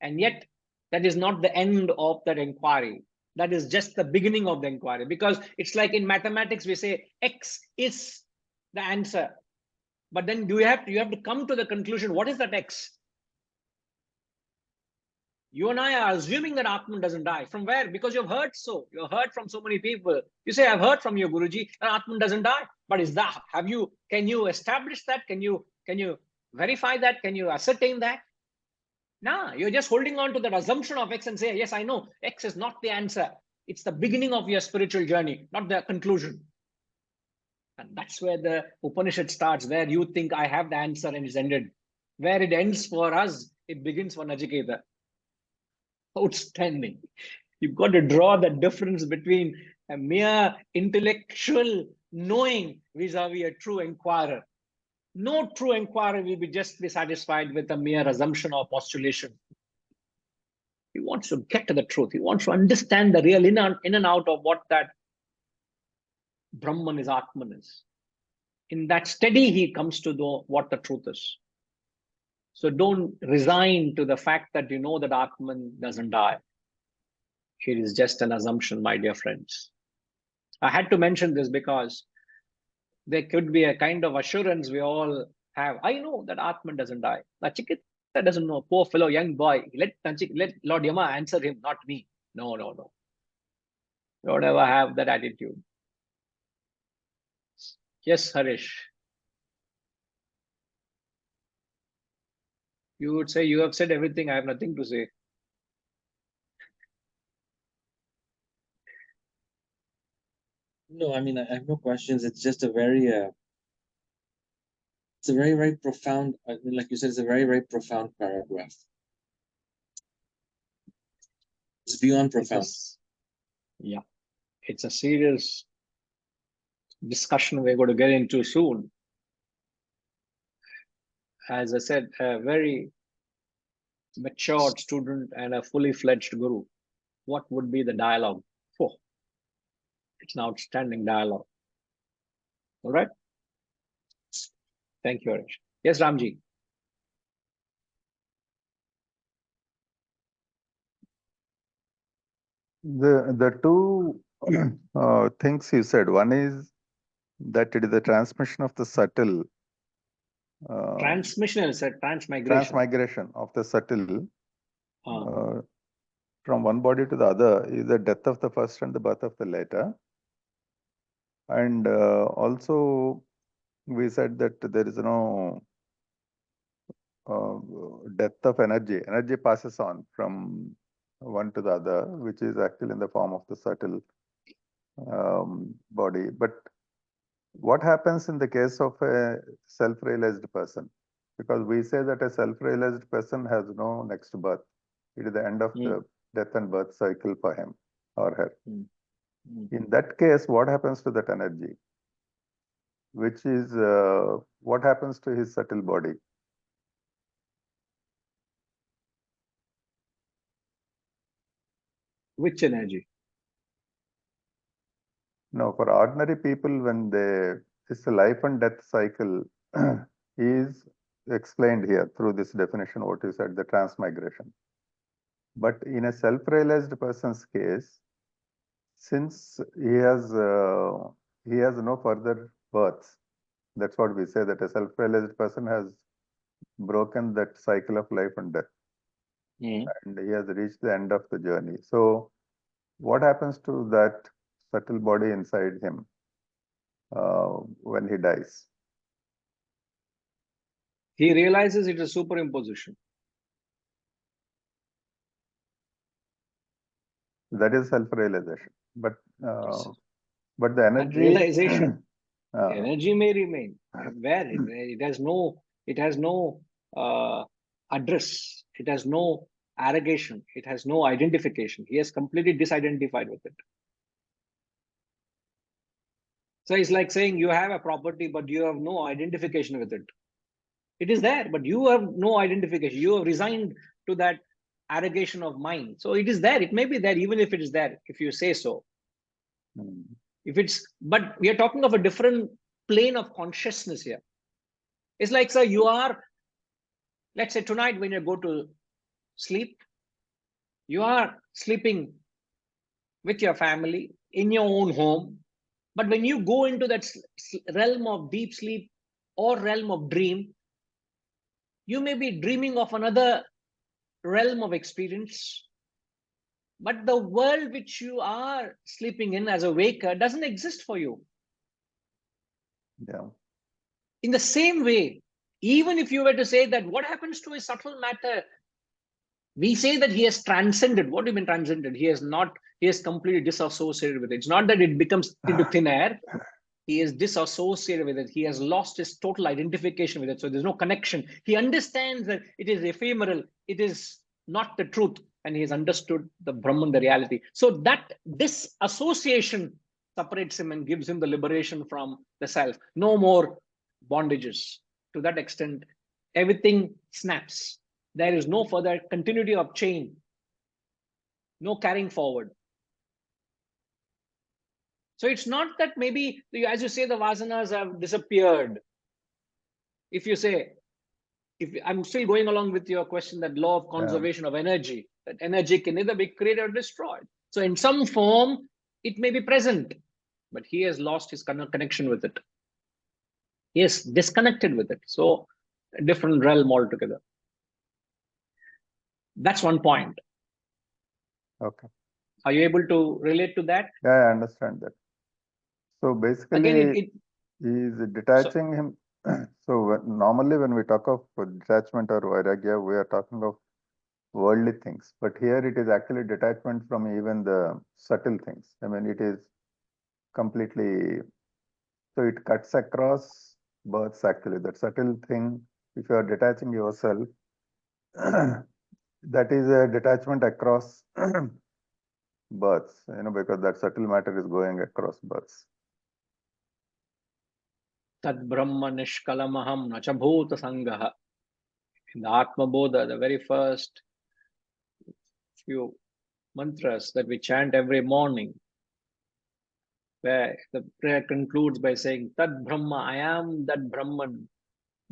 Speaker 2: And yet, that is not the end of that inquiry. That is just the beginning of the inquiry. Because it's like in mathematics, we say X is the answer. But then you have to come to the conclusion, what is that X? You and I are assuming that Atman doesn't die. From where? Because you've heard so. You've heard from so many people. You say, I've heard from your Guruji that Atman doesn't die. But is that, can you establish that? Can you verify that? Can you ascertain that? No, you're just holding on to that assumption of X and say, yes, I know X is not the answer. It's the beginning of your spiritual journey, not the conclusion. And that's where the Upanishad starts, where you think I have the answer and it's ended. Where it ends for us, it begins for Nachiketa. Outstanding. You've got to draw the difference between a mere intellectual knowing vis-a-vis a true inquirer. No true inquirer will be satisfied with a mere assumption or postulation. He wants to get to the truth. He wants to understand the real in and out of what that Brahman is, Atman is. In that study, he comes to know what the truth is. So don't resign to the fact that you know that Atman doesn't die. It is just an assumption, my dear friends. I had to mention this because there could be a kind of assurance we all have. I know that Atman doesn't die. Nachiketa doesn't know. Poor fellow, young boy. Let Lord Yama answer him, not me. No. Don't ever have that attitude. Yes, Harish. You would say, you have said everything. I have nothing to say.
Speaker 6: No, I mean, I have no questions. It's just a very, it's a very, very profound, I mean, like you said, it's a very, very profound paragraph. It's beyond profound.
Speaker 2: Yeah, it's a serious discussion we're going to get into soon. As I said, a very matured student and a fully fledged guru. What would be the dialogue? Oh, it's an outstanding dialogue. All right. Thank you, Harish. Yes, Ramji.
Speaker 3: The two things you said, one is that it is the transmission of the subtle.
Speaker 2: Transmission is a transmigration.
Speaker 3: Transmigration of the subtle
Speaker 2: Ah.
Speaker 3: from one body to the other is the death of the first and the birth of the later. And also we said that there is no death of energy. Energy passes on from one to the other, which is actually in the form of the subtle body. But what happens in the case of a self-realized person? Because we say that a self-realized person has no next birth. It is the end of the death and birth cycle for him or her. In that case, what happens to that energy? Which is what happens to his subtle body?
Speaker 2: Which energy?
Speaker 3: No, for ordinary people, when it's a life and death cycle, is explained here through this definition, what you said, the transmigration. But in a self-realized person's case, since he has no further births, that's what we say, that a self-realized person has broken that cycle of life and death, and he has reached the end of the journey. So what happens to that subtle body inside him when he dies?
Speaker 2: He realizes it is superimposition.
Speaker 3: That is self-realization. But
Speaker 2: Yes.
Speaker 3: but the
Speaker 2: That
Speaker 3: energy
Speaker 2: realization, energy may remain. Where it has no address. It has no arrogation. It has no identification. He has completely disidentified with it. So it's like saying you have a property, but you have no identification with it. It is there, but you have no identification. You have resigned to that arrogation of mind. So it is there. It may be there, even if it is there, if you say so. But we are talking of a different plane of consciousness here. It's like, sir, you are, let's say tonight when you go to sleep, you are sleeping with your family in your own home. But when you go into that realm of deep sleep or realm of dream, you may be dreaming of another realm of experience. But the world which you are sleeping in as a waker doesn't exist for you.
Speaker 3: Yeah.
Speaker 2: In the same way, even if you were to say that what happens to a subtle matter, we say that he has transcended. What do you mean transcended? He has completely disassociated with it. It's not that it becomes into thin air. He is disassociated with it. He has lost his total identification with it. So there's no connection. He understands that it is ephemeral. It is not the truth. And he has understood the Brahman, the reality. So that disassociation separates him and gives him the liberation from the self. No more bondages. To that extent, everything snaps. There is no further continuity of chain. No carrying forward. So it's not that maybe, as you say, the vasanas have disappeared. If you say, if I'm still going along with your question, that law of conservation of energy, that energy can neither be created or destroyed. So in some form, it may be present, but he has lost his connection with it. He is disconnected with it. So a different realm altogether. That's one point.
Speaker 3: Okay.
Speaker 2: Are you able to relate to that?
Speaker 3: Yeah, I understand that. So basically,
Speaker 2: Again,
Speaker 3: he is detaching him. So normally when we talk of detachment or vairagya, we are talking of worldly things. But here it is actually detachment from even the subtle things. I mean, it is completely, so it cuts across births actually. That subtle thing, if you are detaching yourself, that is a detachment across births, because that subtle matter is going across births.
Speaker 2: Tad Brahma Nishkalamaham Nacha Bhuta Sangaha. In the Atma Bodha, the very first few mantras that we chant every morning, where the prayer concludes by saying, Tad Brahma, I am that Brahman.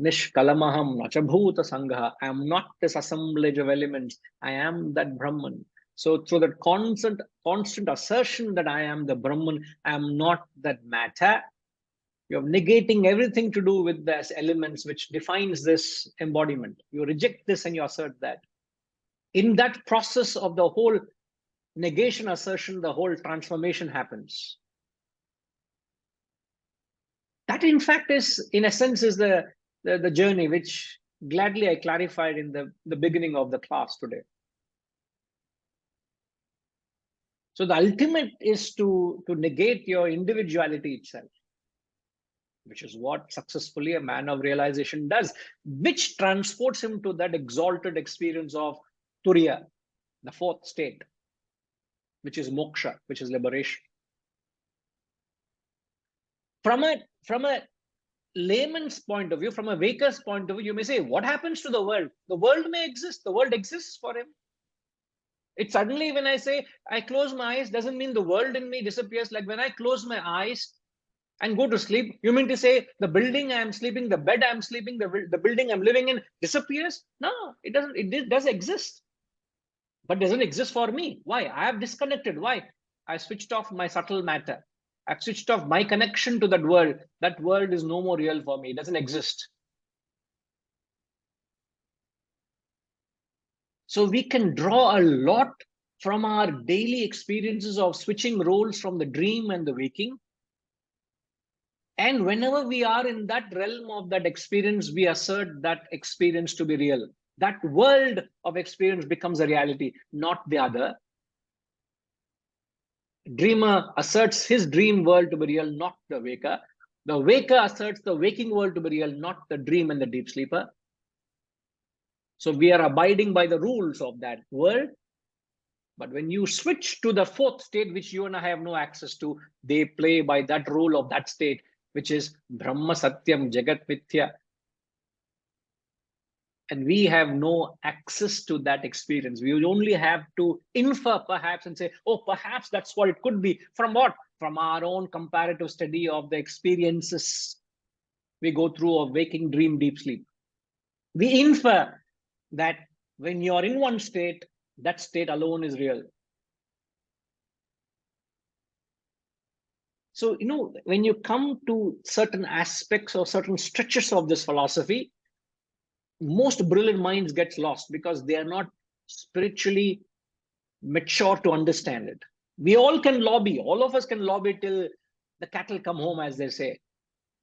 Speaker 2: Nishkalamaham Nacha Bhuta Sangaha. I am not this assemblage of elements. I am that Brahman. So through that constant assertion that I am the Brahman, I am not that matter, you're negating everything to do with these elements which defines this embodiment. You reject this and you assert that. In that process of the whole negation assertion, the whole transformation happens. That in fact is, in a sense, is the journey which gladly I clarified in the beginning of the class today. So the ultimate is to negate your individuality itself, which is what successfully a man of realization does, which transports him to that exalted experience of Turiya, the fourth state, which is moksha, which is liberation. From a layman's point of view, from a waker's point of view, you may say, what happens to the world? The world may exist. The world exists for him. It suddenly, when I say I close my eyes, doesn't mean the world in me disappears. Like when I close my eyes, and go to sleep. You mean to say the building I am sleeping, the bed I am sleeping, the building I'm living in disappears? No, it doesn't. It does exist, but doesn't exist for me. Why? I have disconnected. Why? I switched off my subtle matter. I've switched off my connection to that world. That world is no more real for me. It doesn't exist. So we can draw a lot from our daily experiences of switching roles from the dream and the waking. And whenever we are in that realm of that experience, we assert that experience to be real. That world of experience becomes a reality, not the other. Dreamer asserts his dream world to be real, not the waker. The waker asserts the waking world to be real, not the dream and the deep sleeper. So we are abiding by the rules of that world. But when you switch to the fourth state, which you and I have no access to, they play by that rule of that state, which is Brahma Satyam Jagat Mithya. And we have no access to that experience. We will only have to infer perhaps and say, oh, perhaps that's what it could be. From what? From our own comparative study of the experiences we go through of waking, dream, deep sleep. We infer that when you're in one state, that state alone is real. So, when you come to certain aspects or certain stretches of this philosophy, most brilliant minds get lost because they are not spiritually mature to understand it. We all can lobby, all of us can lobby till the cattle come home, as they say.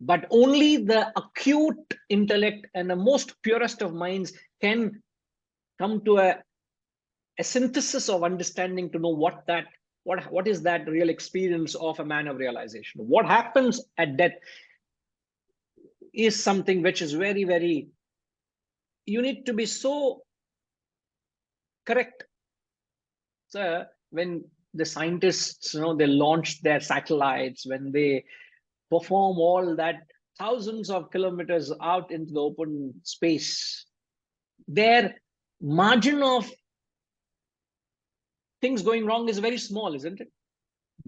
Speaker 2: But only the acute intellect and the most purest of minds can come to a synthesis of understanding to know what is that real experience of a man of realization. What happens at death is something which is very, very, you need to be so correct. So when the scientists, they launch their satellites, when they perform all that thousands of kilometers out into the open space, their margin of things going wrong is very small, isn't it?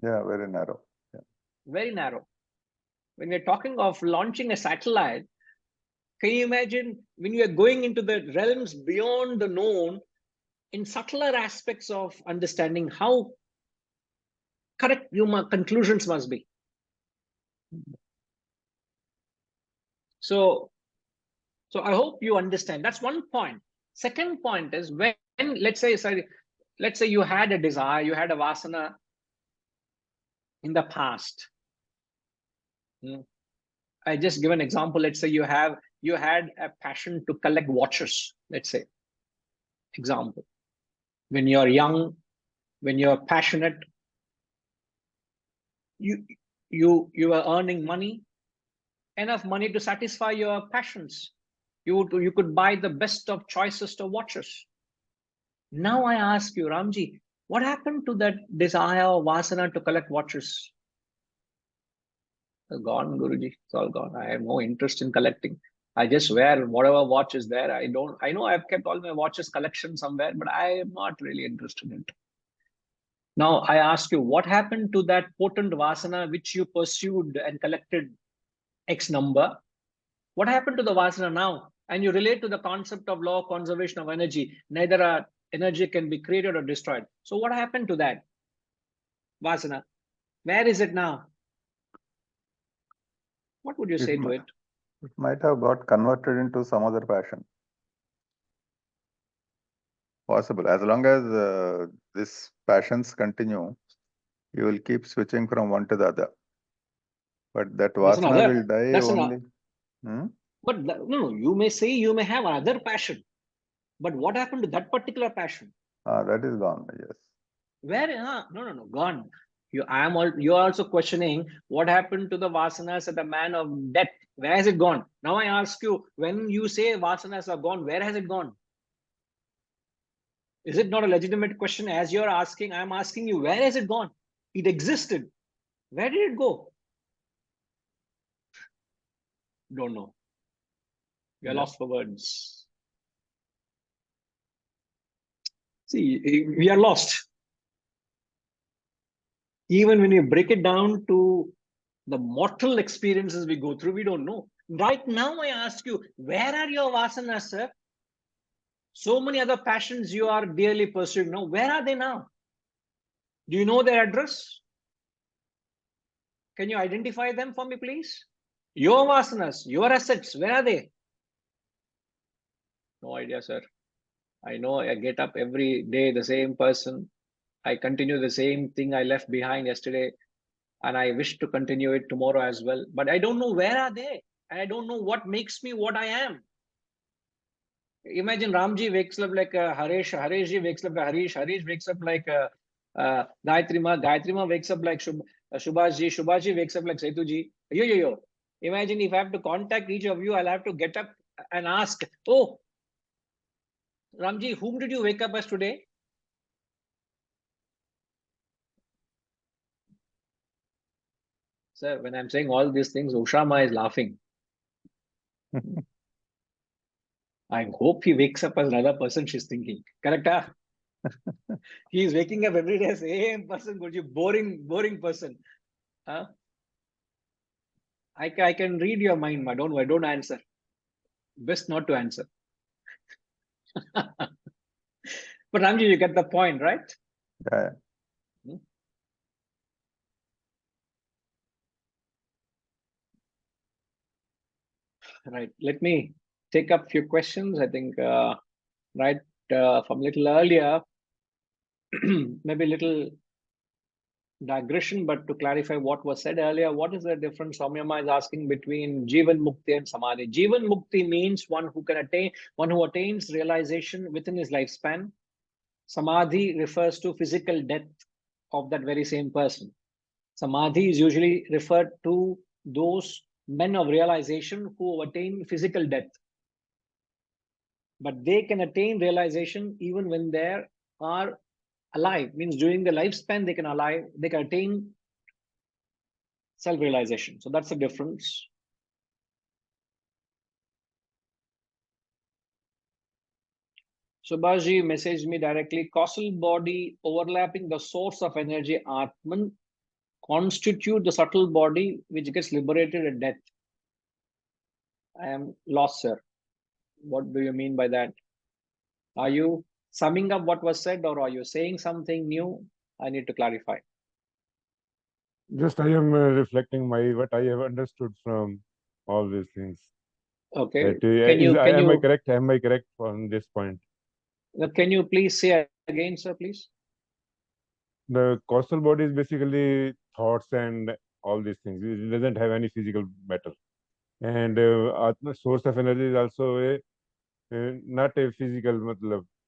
Speaker 3: Yeah, very narrow. Yeah.
Speaker 2: Very narrow. When we're talking of launching a satellite, can you imagine when you are going into the realms beyond the known, in subtler aspects of understanding, how correct your conclusions must be? So I hope you understand. That's one point. Second point is when, let's say you had a desire, you had a vasana in the past. I just give an example. Let's say you had a passion to collect watches. Let's say, example, when you're young, when you're passionate, you are earning money, enough money to satisfy your passions. You could buy the best of choicest of watches. Now I ask you, Ramji, what happened to that desire or vasana to collect watches? It's gone, Guruji. It's all gone. I have no interest in collecting. I just wear whatever watch is there. I know I've kept all my watches collection somewhere, but I am not really interested in it. Now I ask you, what happened to that potent vasana which you pursued and collected X number? What happened to the vasana now? And you relate to the concept of law of conservation of energy. Neither energy can be created or destroyed. So what happened to that vasana? Where is it now? What would you say to it?
Speaker 3: It might have got converted into some other passion. Possible. As long as these passions continue, you will keep switching from one to the other. But that vasana will die only.
Speaker 2: But no, you may say you may have another passion. But what happened to that particular passion?
Speaker 3: That is gone, yes.
Speaker 2: Where? No, gone. You're also questioning what happened to the vasanas at the man of death. Where has it gone? Now I ask you, when you say vasanas are gone, where has it gone? Is it not a legitimate question? As you're asking, I'm asking you, where has it gone? It existed. Where did it go? Don't know. We are lost for words. See, we are lost. Even when you break it down to The mortal experiences we go through, we don't know. Right now, I ask you, where are your vasanas, sir? So many other passions you are dearly pursuing now. Where are they now? Do you know their address? Can you identify them for me, please? Your vasanas, your assets, where are they? No idea, sir. I know I get up every day the same person. I continue the same thing I left behind yesterday, and I wish to continue it tomorrow as well. But I don't know where are they. And I don't know what makes me what I am. Imagine Ramji wakes up like Harish, Harishji wakes up like Harish, Harish wakes up like Gayatri Ma wakes up like Subhashji, Subhashji wakes up like Setuji. Yo. Imagine if I have to contact each of you, I'll have to get up and ask, oh, Ramji, whom did you wake up as today? Sir, when I'm saying all these things, Ushama is laughing. I hope he wakes up as another person she's thinking. Correct? Huh? He is waking up every day, same person, Guruji, boring person. Huh? I can read your mind, ma. Don't worry, don't answer. Best not to answer. But Ramji, you get the point, right?
Speaker 3: Yeah.
Speaker 2: Right. Let me take up a few questions. I think right from a little earlier, maybe a little digression, but to clarify what was said earlier, what is the difference Soumyama is asking between Jivan Mukti and Samadhi? Jivan Mukti means one who attains realization within his lifespan. Samadhi refers to physical death of that very same person. Samadhi is usually referred to those men of realization who attain physical death. But they can attain realization even when they are alive, means during the lifespan they can attain self-realization. So that's the difference. Subhashji messaged me directly. Causal body overlapping the source of energy, Atman, constitute the subtle body which gets liberated at death. I am lost, sir. What do you mean by that? Are you summing up what was said, or are you saying something new? I need to clarify.
Speaker 7: Just I am reflecting what I have understood from all these things.
Speaker 2: Okay.
Speaker 7: Am I correct? Am I correct on this point?
Speaker 2: Can you please say again, sir, please?
Speaker 7: The causal body is basically thoughts and all these things. It doesn't have any physical matter. And Atma, source of energy is also not a physical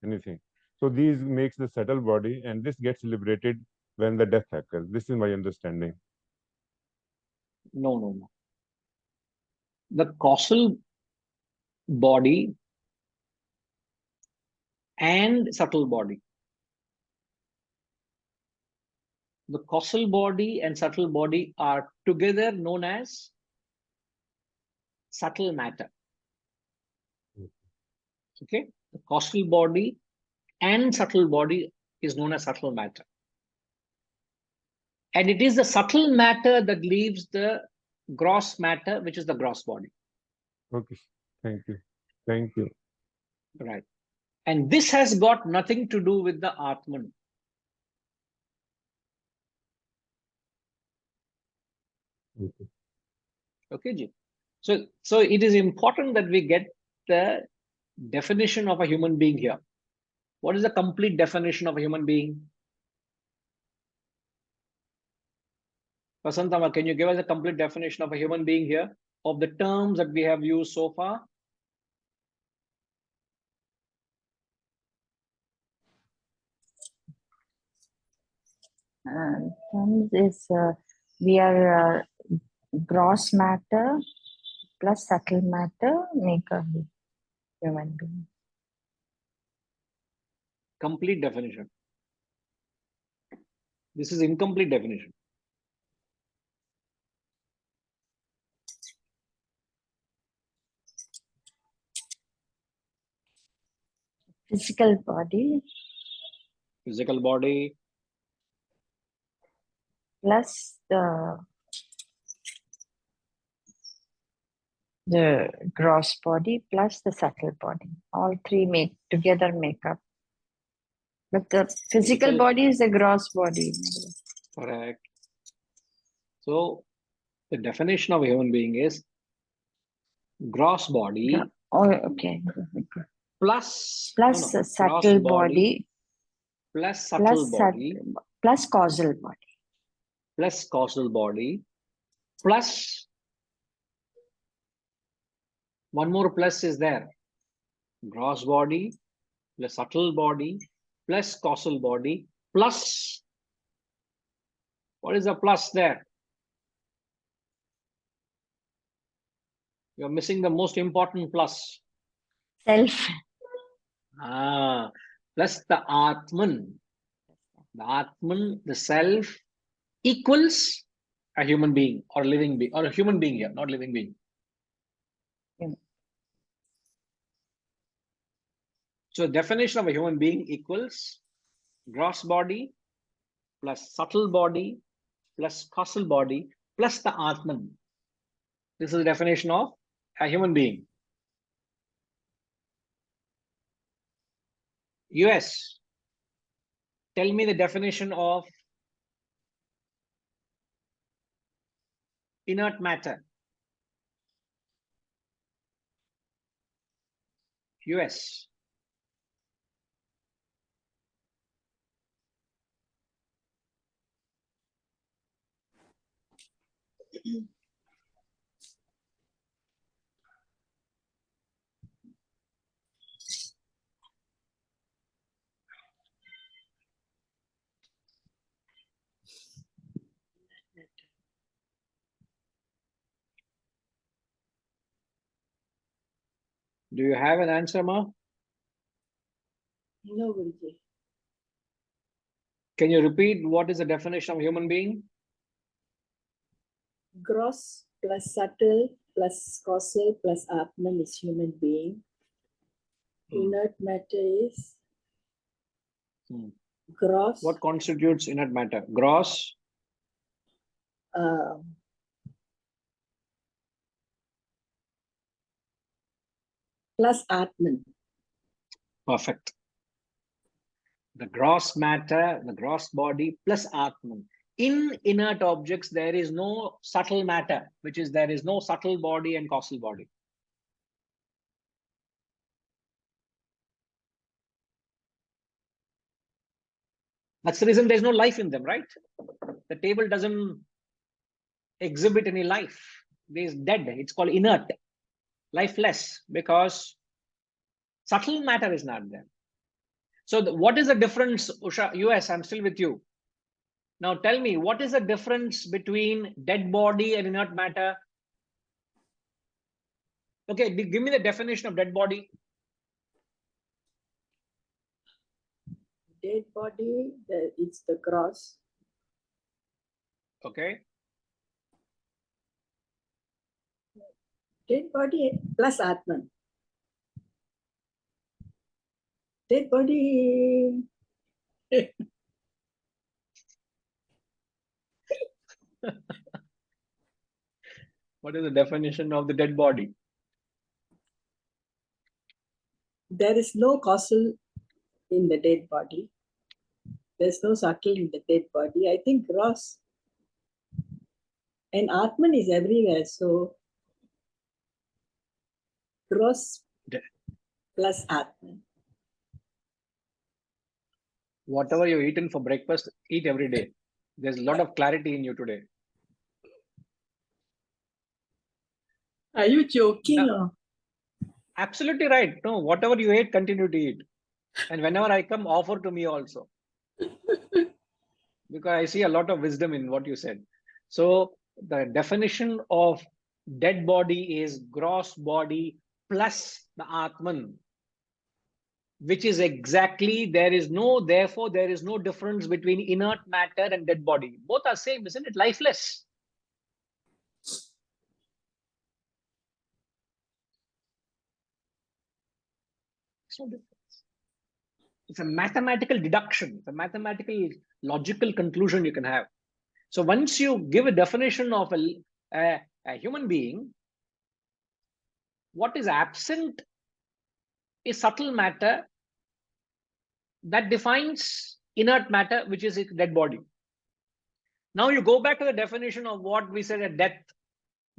Speaker 7: anything. So these makes the subtle body, and this gets liberated when the death occurs. This is my understanding.
Speaker 2: No. The causal body and subtle body. The causal body and subtle body are together known as subtle matter. Okay? The causal body and subtle body is known as subtle matter. And it is the subtle matter that leaves the gross matter, which is the gross body.
Speaker 7: Okay. Thank you. Thank you.
Speaker 2: Right. And this has got nothing to do with the Atman. Okay, Ji. So it is important that we get the definition of a human being here. What is the complete definition of a human being? Vasantama, can you give us a complete definition of a human being here, of the terms that we have used so far?
Speaker 8: Terms is we are gross matter plus subtle matter make a human being.
Speaker 2: Complete definition. This is incomplete definition.
Speaker 8: Physical body.
Speaker 2: Physical body.
Speaker 8: Plus the The gross body plus the subtle body. All three make up. But the physical body is the gross body.
Speaker 2: Correct. So the definition of a human being is gross body
Speaker 8: Oh, okay.
Speaker 2: plus
Speaker 8: Plus
Speaker 2: no,
Speaker 8: the
Speaker 2: gross
Speaker 8: subtle body
Speaker 2: plus subtle body
Speaker 8: plus causal body.
Speaker 2: plus causal body plus one more plus is there. Gross body plus subtle body plus causal body plus, what is the plus there? You're missing the most important plus.
Speaker 8: Self.
Speaker 2: Plus the Atman. The Atman, the self, equals a human being or a living being, or a human being here, not living being.
Speaker 8: Yeah.
Speaker 2: So the definition of a human being equals gross body plus subtle body plus causal body plus the Atman. This is the definition of a human being. US, tell me the definition of inert matter. US. Do you have an answer, Ma?
Speaker 5: No, Guruji.
Speaker 2: Can you repeat what is the definition of human being?
Speaker 9: Gross plus subtle plus causal plus Atman is human being. Inert matter is gross.
Speaker 2: What constitutes inert matter? Gross,
Speaker 9: plus Atman.
Speaker 2: perfect. The gross matter, the gross body plus Atman. In inert objects, there is no subtle matter, which is there is no subtle body and causal body. That's the reason there's no life in them, right? The table doesn't exhibit any life. It's dead. It's called inert, lifeless, because subtle matter is not there. So what is the difference, Usha? US, I'm still with you. Now tell me, what is the difference between dead body and inert matter? Okay, give me the definition of dead body.
Speaker 9: Dead body, it's the gross.
Speaker 2: Okay.
Speaker 9: Dead body plus Atman. Dead body.
Speaker 2: What is the definition of the dead body?
Speaker 9: There is no causal in the dead body. There's no subtle in the dead body. I think gross. And Atman is everywhere. So gross plus Atman.
Speaker 2: Whatever you've eaten for breakfast, eat every day. There's a lot of clarity in you today.
Speaker 9: Are you joking?
Speaker 2: No. Absolutely right. No, whatever you ate, continue to eat. And whenever I come, offer to me also. Because I see a lot of wisdom in what you said. So the definition of dead body is gross body plus the Atman, which is exactly, therefore there is no difference between inert matter and dead body. Both are same, isn't it? Lifeless. It's no difference. It's a mathematical deduction, it's a mathematical logical conclusion you can have. So once you give a definition of a human being, what is absent is subtle matter that defines inert matter, which is its dead body. Now you go back to the definition of what we said at death.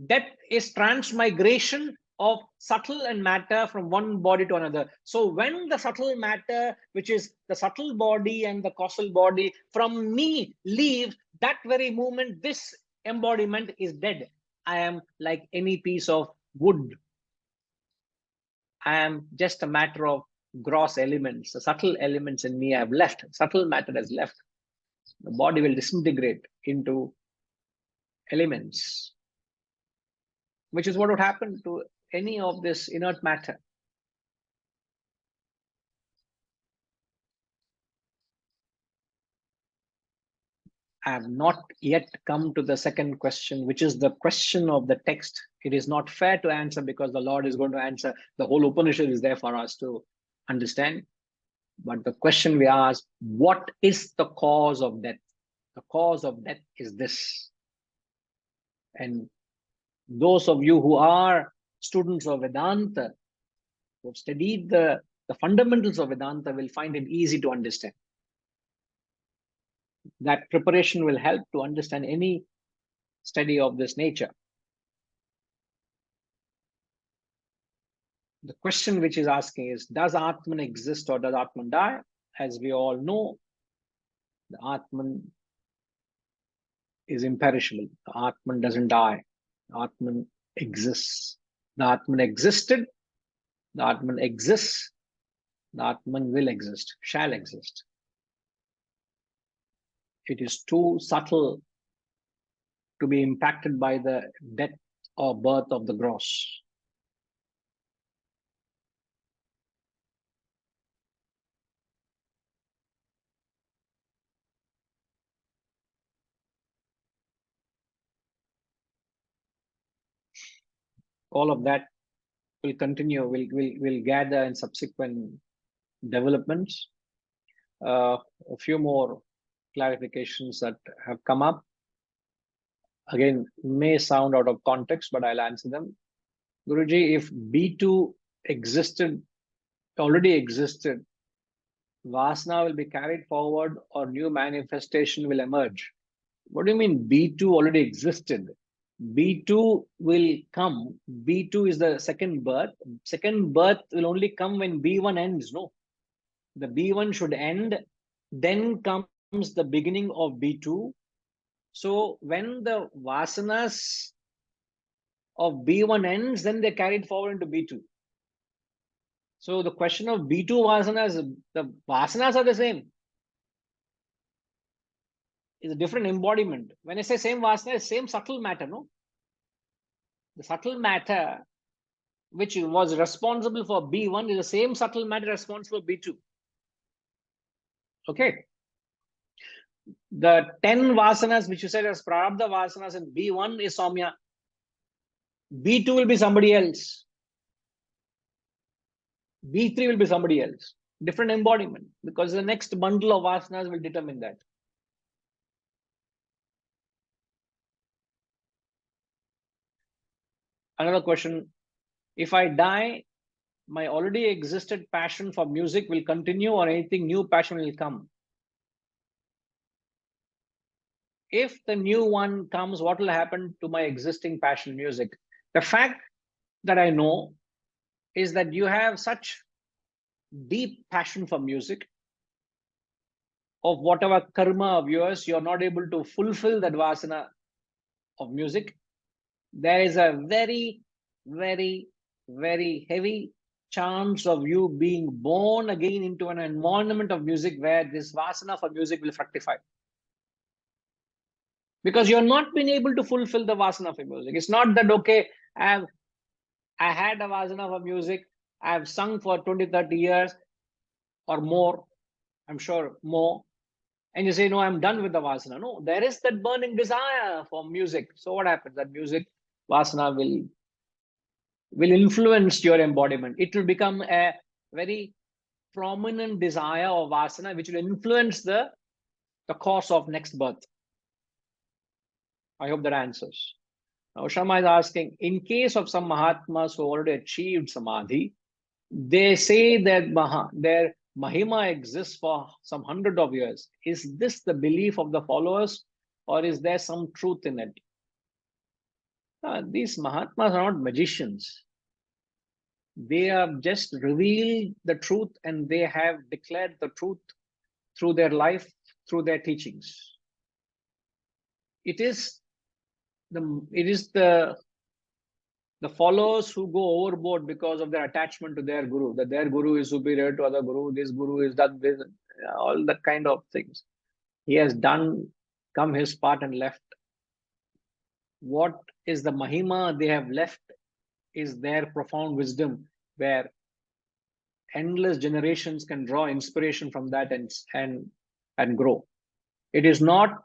Speaker 2: Death is transmigration of subtle and matter from one body to another. So when the subtle matter, which is the subtle body and the causal body, from me leaves, that very moment, this embodiment is dead. I am like any piece of wood. I am just a matter of gross elements. The subtle elements in me have left. Subtle matter has left. The body will disintegrate into elements, which is what would happen to any of this inert matter. I have not yet come to the second question, which is the question of the text. It is not fair to answer because the Lord is going to answer. The whole Upanishad is there for us to understand. But the question we ask, what is the cause of death? The cause of death is this. And those of you who are students of Vedanta, who have studied the fundamentals of Vedanta, will find it easy to understand. That preparation will help to understand any study of this nature. The question which is asking is, does Atman exist or does Atman die? As we all know, the Atman is imperishable. The Atman doesn't die. The Atman exists. The Atman existed. The Atman exists. The Atman will exist, shall exist. It is too subtle to be impacted by the death or birth of the gross. All of that will continue, will gather in subsequent developments. A few more clarifications that have come up. Again, may sound out of context, but I'll answer them. Guruji, if B2 existed, already existed, Vasana will be carried forward or new manifestation will emerge. What do you mean B2 already existed? B2 will come. B2 is the second birth. Second birth will only come when B1 ends, no? The B1 should end, then comes the beginning of B2. So when the vasanas of B1 ends, then they're carried forward into B2. So the question of B2 vasanas, the vasanas are the same. It's a different embodiment. When I say same vasana, it's same subtle matter, no? The subtle matter which was responsible for B1 is the same subtle matter responsible for B2. Okay. The 10 vasanas which you said as prarabdha vasanas in B1 is Saumya. B2 will be somebody else. B3 will be somebody else. Different embodiment, because the next bundle of vasanas will determine that. Another question, if I die, my already existed passion for music will continue or anything new passion will come? If the new one comes, what will happen to my existing passion music? The fact that I know is that you have such deep passion for music, of whatever karma of yours, you're not able to fulfill that vasana of music. There is a very, very, very heavy chance of you being born again into an environment of music where this vasana for music will fructify. Because you're not been able to fulfill the vasana for music. It's not that, okay, I had a vasana for music, I've sung for 20, 30 years or more, I'm sure more, and you say, no, I'm done with the vasana. No, there is that burning desire for music. So what happens? That music vasana will influence your embodiment. It will become a very prominent desire or vasana which will influence the course of next birth. I hope that answers. Now Shama is asking, in case of some Mahatmas who already achieved Samadhi, they say that their Mahima exists for some hundred of years. Is this the belief of the followers, or is there some truth in it? These Mahatmas are not magicians. They have just revealed the truth, and they have declared the truth through their life, through their teachings. It is the followers who go overboard because of their attachment to their guru, that their guru is superior to other guru, this guru is that, this, all that kind of things. He has come his part and left. What is the Mahima they have left is their profound wisdom, where endless generations can draw inspiration from that and grow. It is not,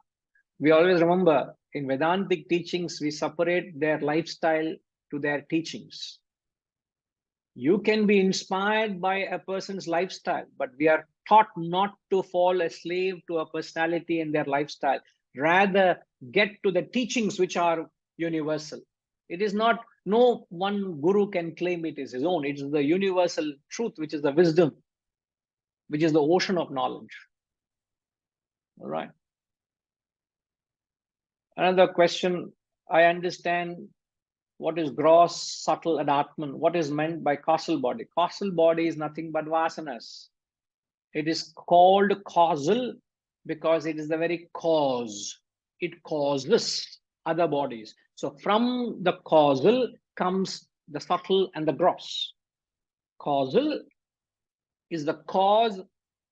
Speaker 2: we always remember, in Vedantic teachings, we separate their lifestyle to their teachings. You can be inspired by a person's lifestyle, but we are taught not to fall a slave to a personality and their lifestyle. Rather, get to the teachings which are universal. It is not, no one guru can claim it is his own. It is the universal truth, which is the wisdom, which is the ocean of knowledge. All right. Another question. I understand what is gross, subtle, and Atman. What is meant by causal body? Causal body is nothing but vasanas. It is called causal because it is the very cause. It causes other bodies. So from the causal comes the subtle and the gross. Causal is the cause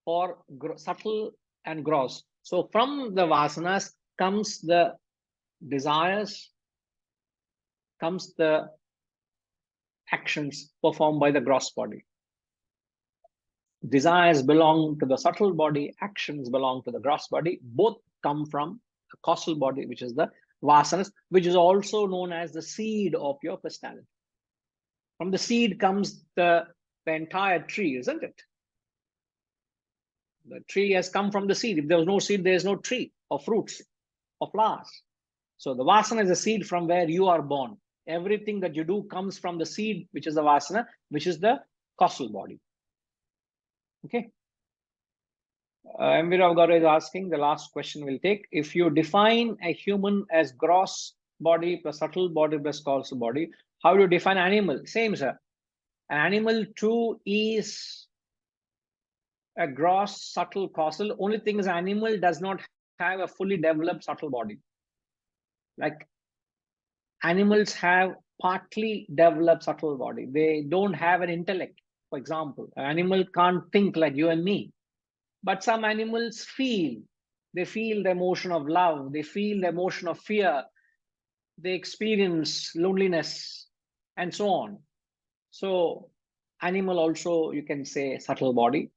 Speaker 2: for subtle and gross. So from the vasanas comes the desires, comes the actions performed by the gross body. Desires belong to the subtle body, actions belong to the gross body. Both come from the causal body, which is the vasanas, which is also known as the seed of your personality. From the seed comes the entire tree, isn't it? The tree has come from the seed. If there was no seed, there is no tree or fruits or flowers. So the vasana is a seed from where you are born. Everything that you do comes from the seed, which is the vasana, which is the causal body. Okay. Mvirav Garu is asking, the last question we'll take. If you define a human as gross body plus subtle body plus causal body, how do you define animal? Same, sir. An animal too is a gross, subtle, causal. Only thing is, animal does not have a fully developed subtle body. Like animals have partly developed subtle body. They don't have an intellect. For example, an animal can't think like you and me. But some animals feel. They feel the emotion of love. They feel the emotion of fear. They experience loneliness and so on. So animal also, you can say, subtle body.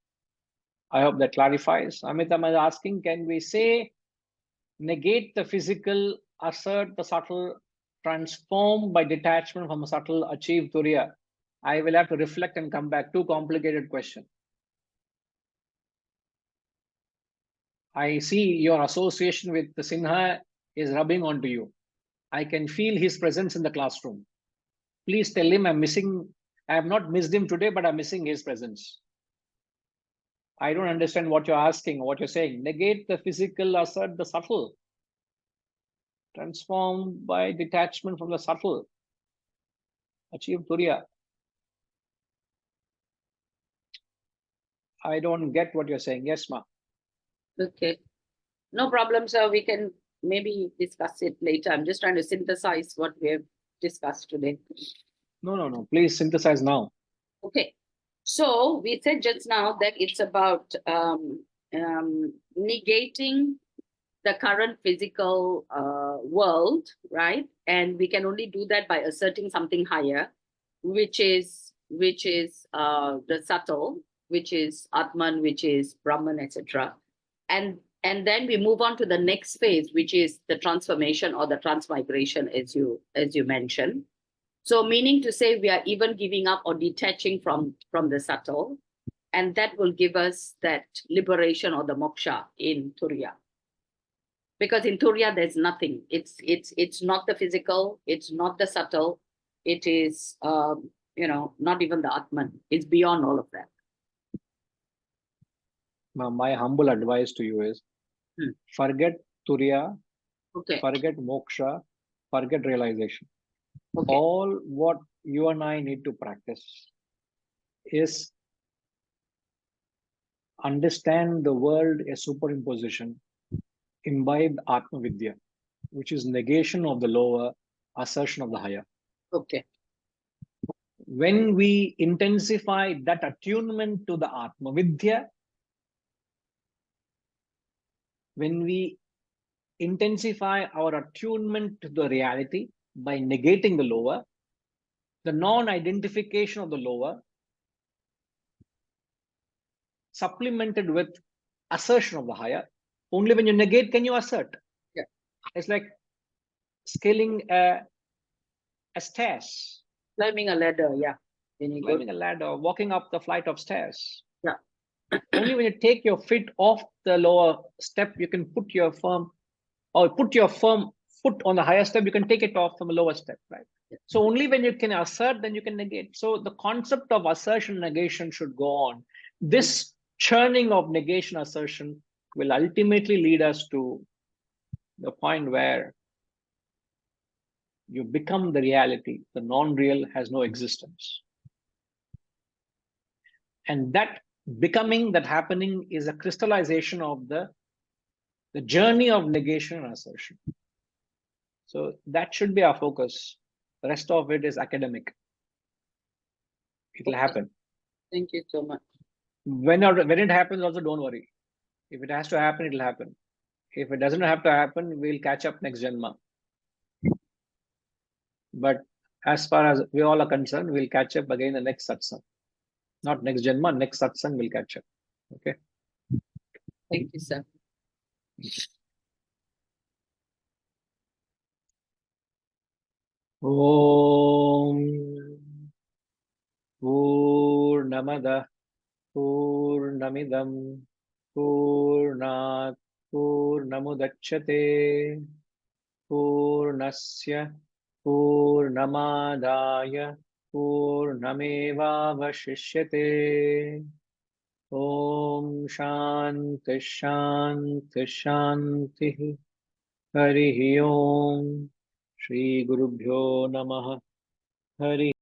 Speaker 2: I hope that clarifies. Amitam is asking, can we say negate the physical, assert the subtle, transform by detachment from a subtle, achieve turiya? I will have to reflect and come back. Too complicated question. I see your association with the Sinha is rubbing onto you. I can feel his presence in the classroom. Please tell him I'm missing. I have not missed him today, but I'm missing his presence. I don't understand what you're asking, what you're saying. Negate the physical, assert the subtle. Transform by detachment from the subtle. Achieve turiya. I don't get what you're saying. Yes, ma.
Speaker 5: Okay. No problem, sir. We can maybe discuss it later. I'm just trying to synthesize what we have discussed today.
Speaker 2: No. Please synthesize now.
Speaker 5: Okay. So we said just now that it's about negating the current physical world, right? And we can only do that by asserting something higher, which is the subtle, which is Atman, which is Brahman, etc. And then we move on to the next phase, which is the transformation or the transmigration, as you mentioned. So meaning to say we are even giving up or detaching from the subtle, and that will give us that liberation or the moksha in turiya. Because in Turiya, there's nothing. It's not the physical, it's not the subtle, it is, not even the Atman. It's beyond all of that.
Speaker 2: Now, my humble advice to you is forget Turiya,
Speaker 5: Okay.
Speaker 2: forget moksha, forget realization.
Speaker 5: Okay.
Speaker 2: All what you and I need to practice is understand the world a superimposition, imbibe Atma Vidya, which is negation of the lower, assertion of the higher.
Speaker 5: Okay.
Speaker 2: When we intensify that attunement to the Atma Vidya, when we intensify our attunement to the reality by negating the lower, the non-identification of the lower, supplemented with assertion of the higher. Only when you negate can you assert.
Speaker 5: Yeah.
Speaker 2: It's like scaling a stairs.
Speaker 5: Climbing a ladder, yeah. When you
Speaker 2: Climbing a ladder, walking up the flight of stairs.
Speaker 5: Yeah.
Speaker 2: Only when you take your feet off the lower step, you can put your firm foot on the higher step, you can take it off from a lower step, right?
Speaker 5: Yeah.
Speaker 2: So only when you can assert, then you can negate. So the concept of assertion negation should go on. This churning of negation assertion will ultimately lead us to the point where you become the reality. The non-real has no existence. And that becoming, that happening, is a crystallization of the journey of negation and assertion. So that should be our focus. The rest of it is academic. It will happen.
Speaker 5: Thank you so much.
Speaker 2: When it happens, also don't worry. If it has to happen, it will happen. If it doesn't have to happen, we'll catch up next Janma. But as far as we all are concerned, we'll catch up again the next satsang. Not next Janma, next satsang we'll catch up. Okay.
Speaker 5: Thank you, sir.
Speaker 2: Om Purnamada Purnamidam Purnat Purnamudachyate Purnasya Purnamadaya Purnamevavashishyate. Om Shanti Shanti Shanti. Harihi Om. Shri Gurubhyo Namaha. Hari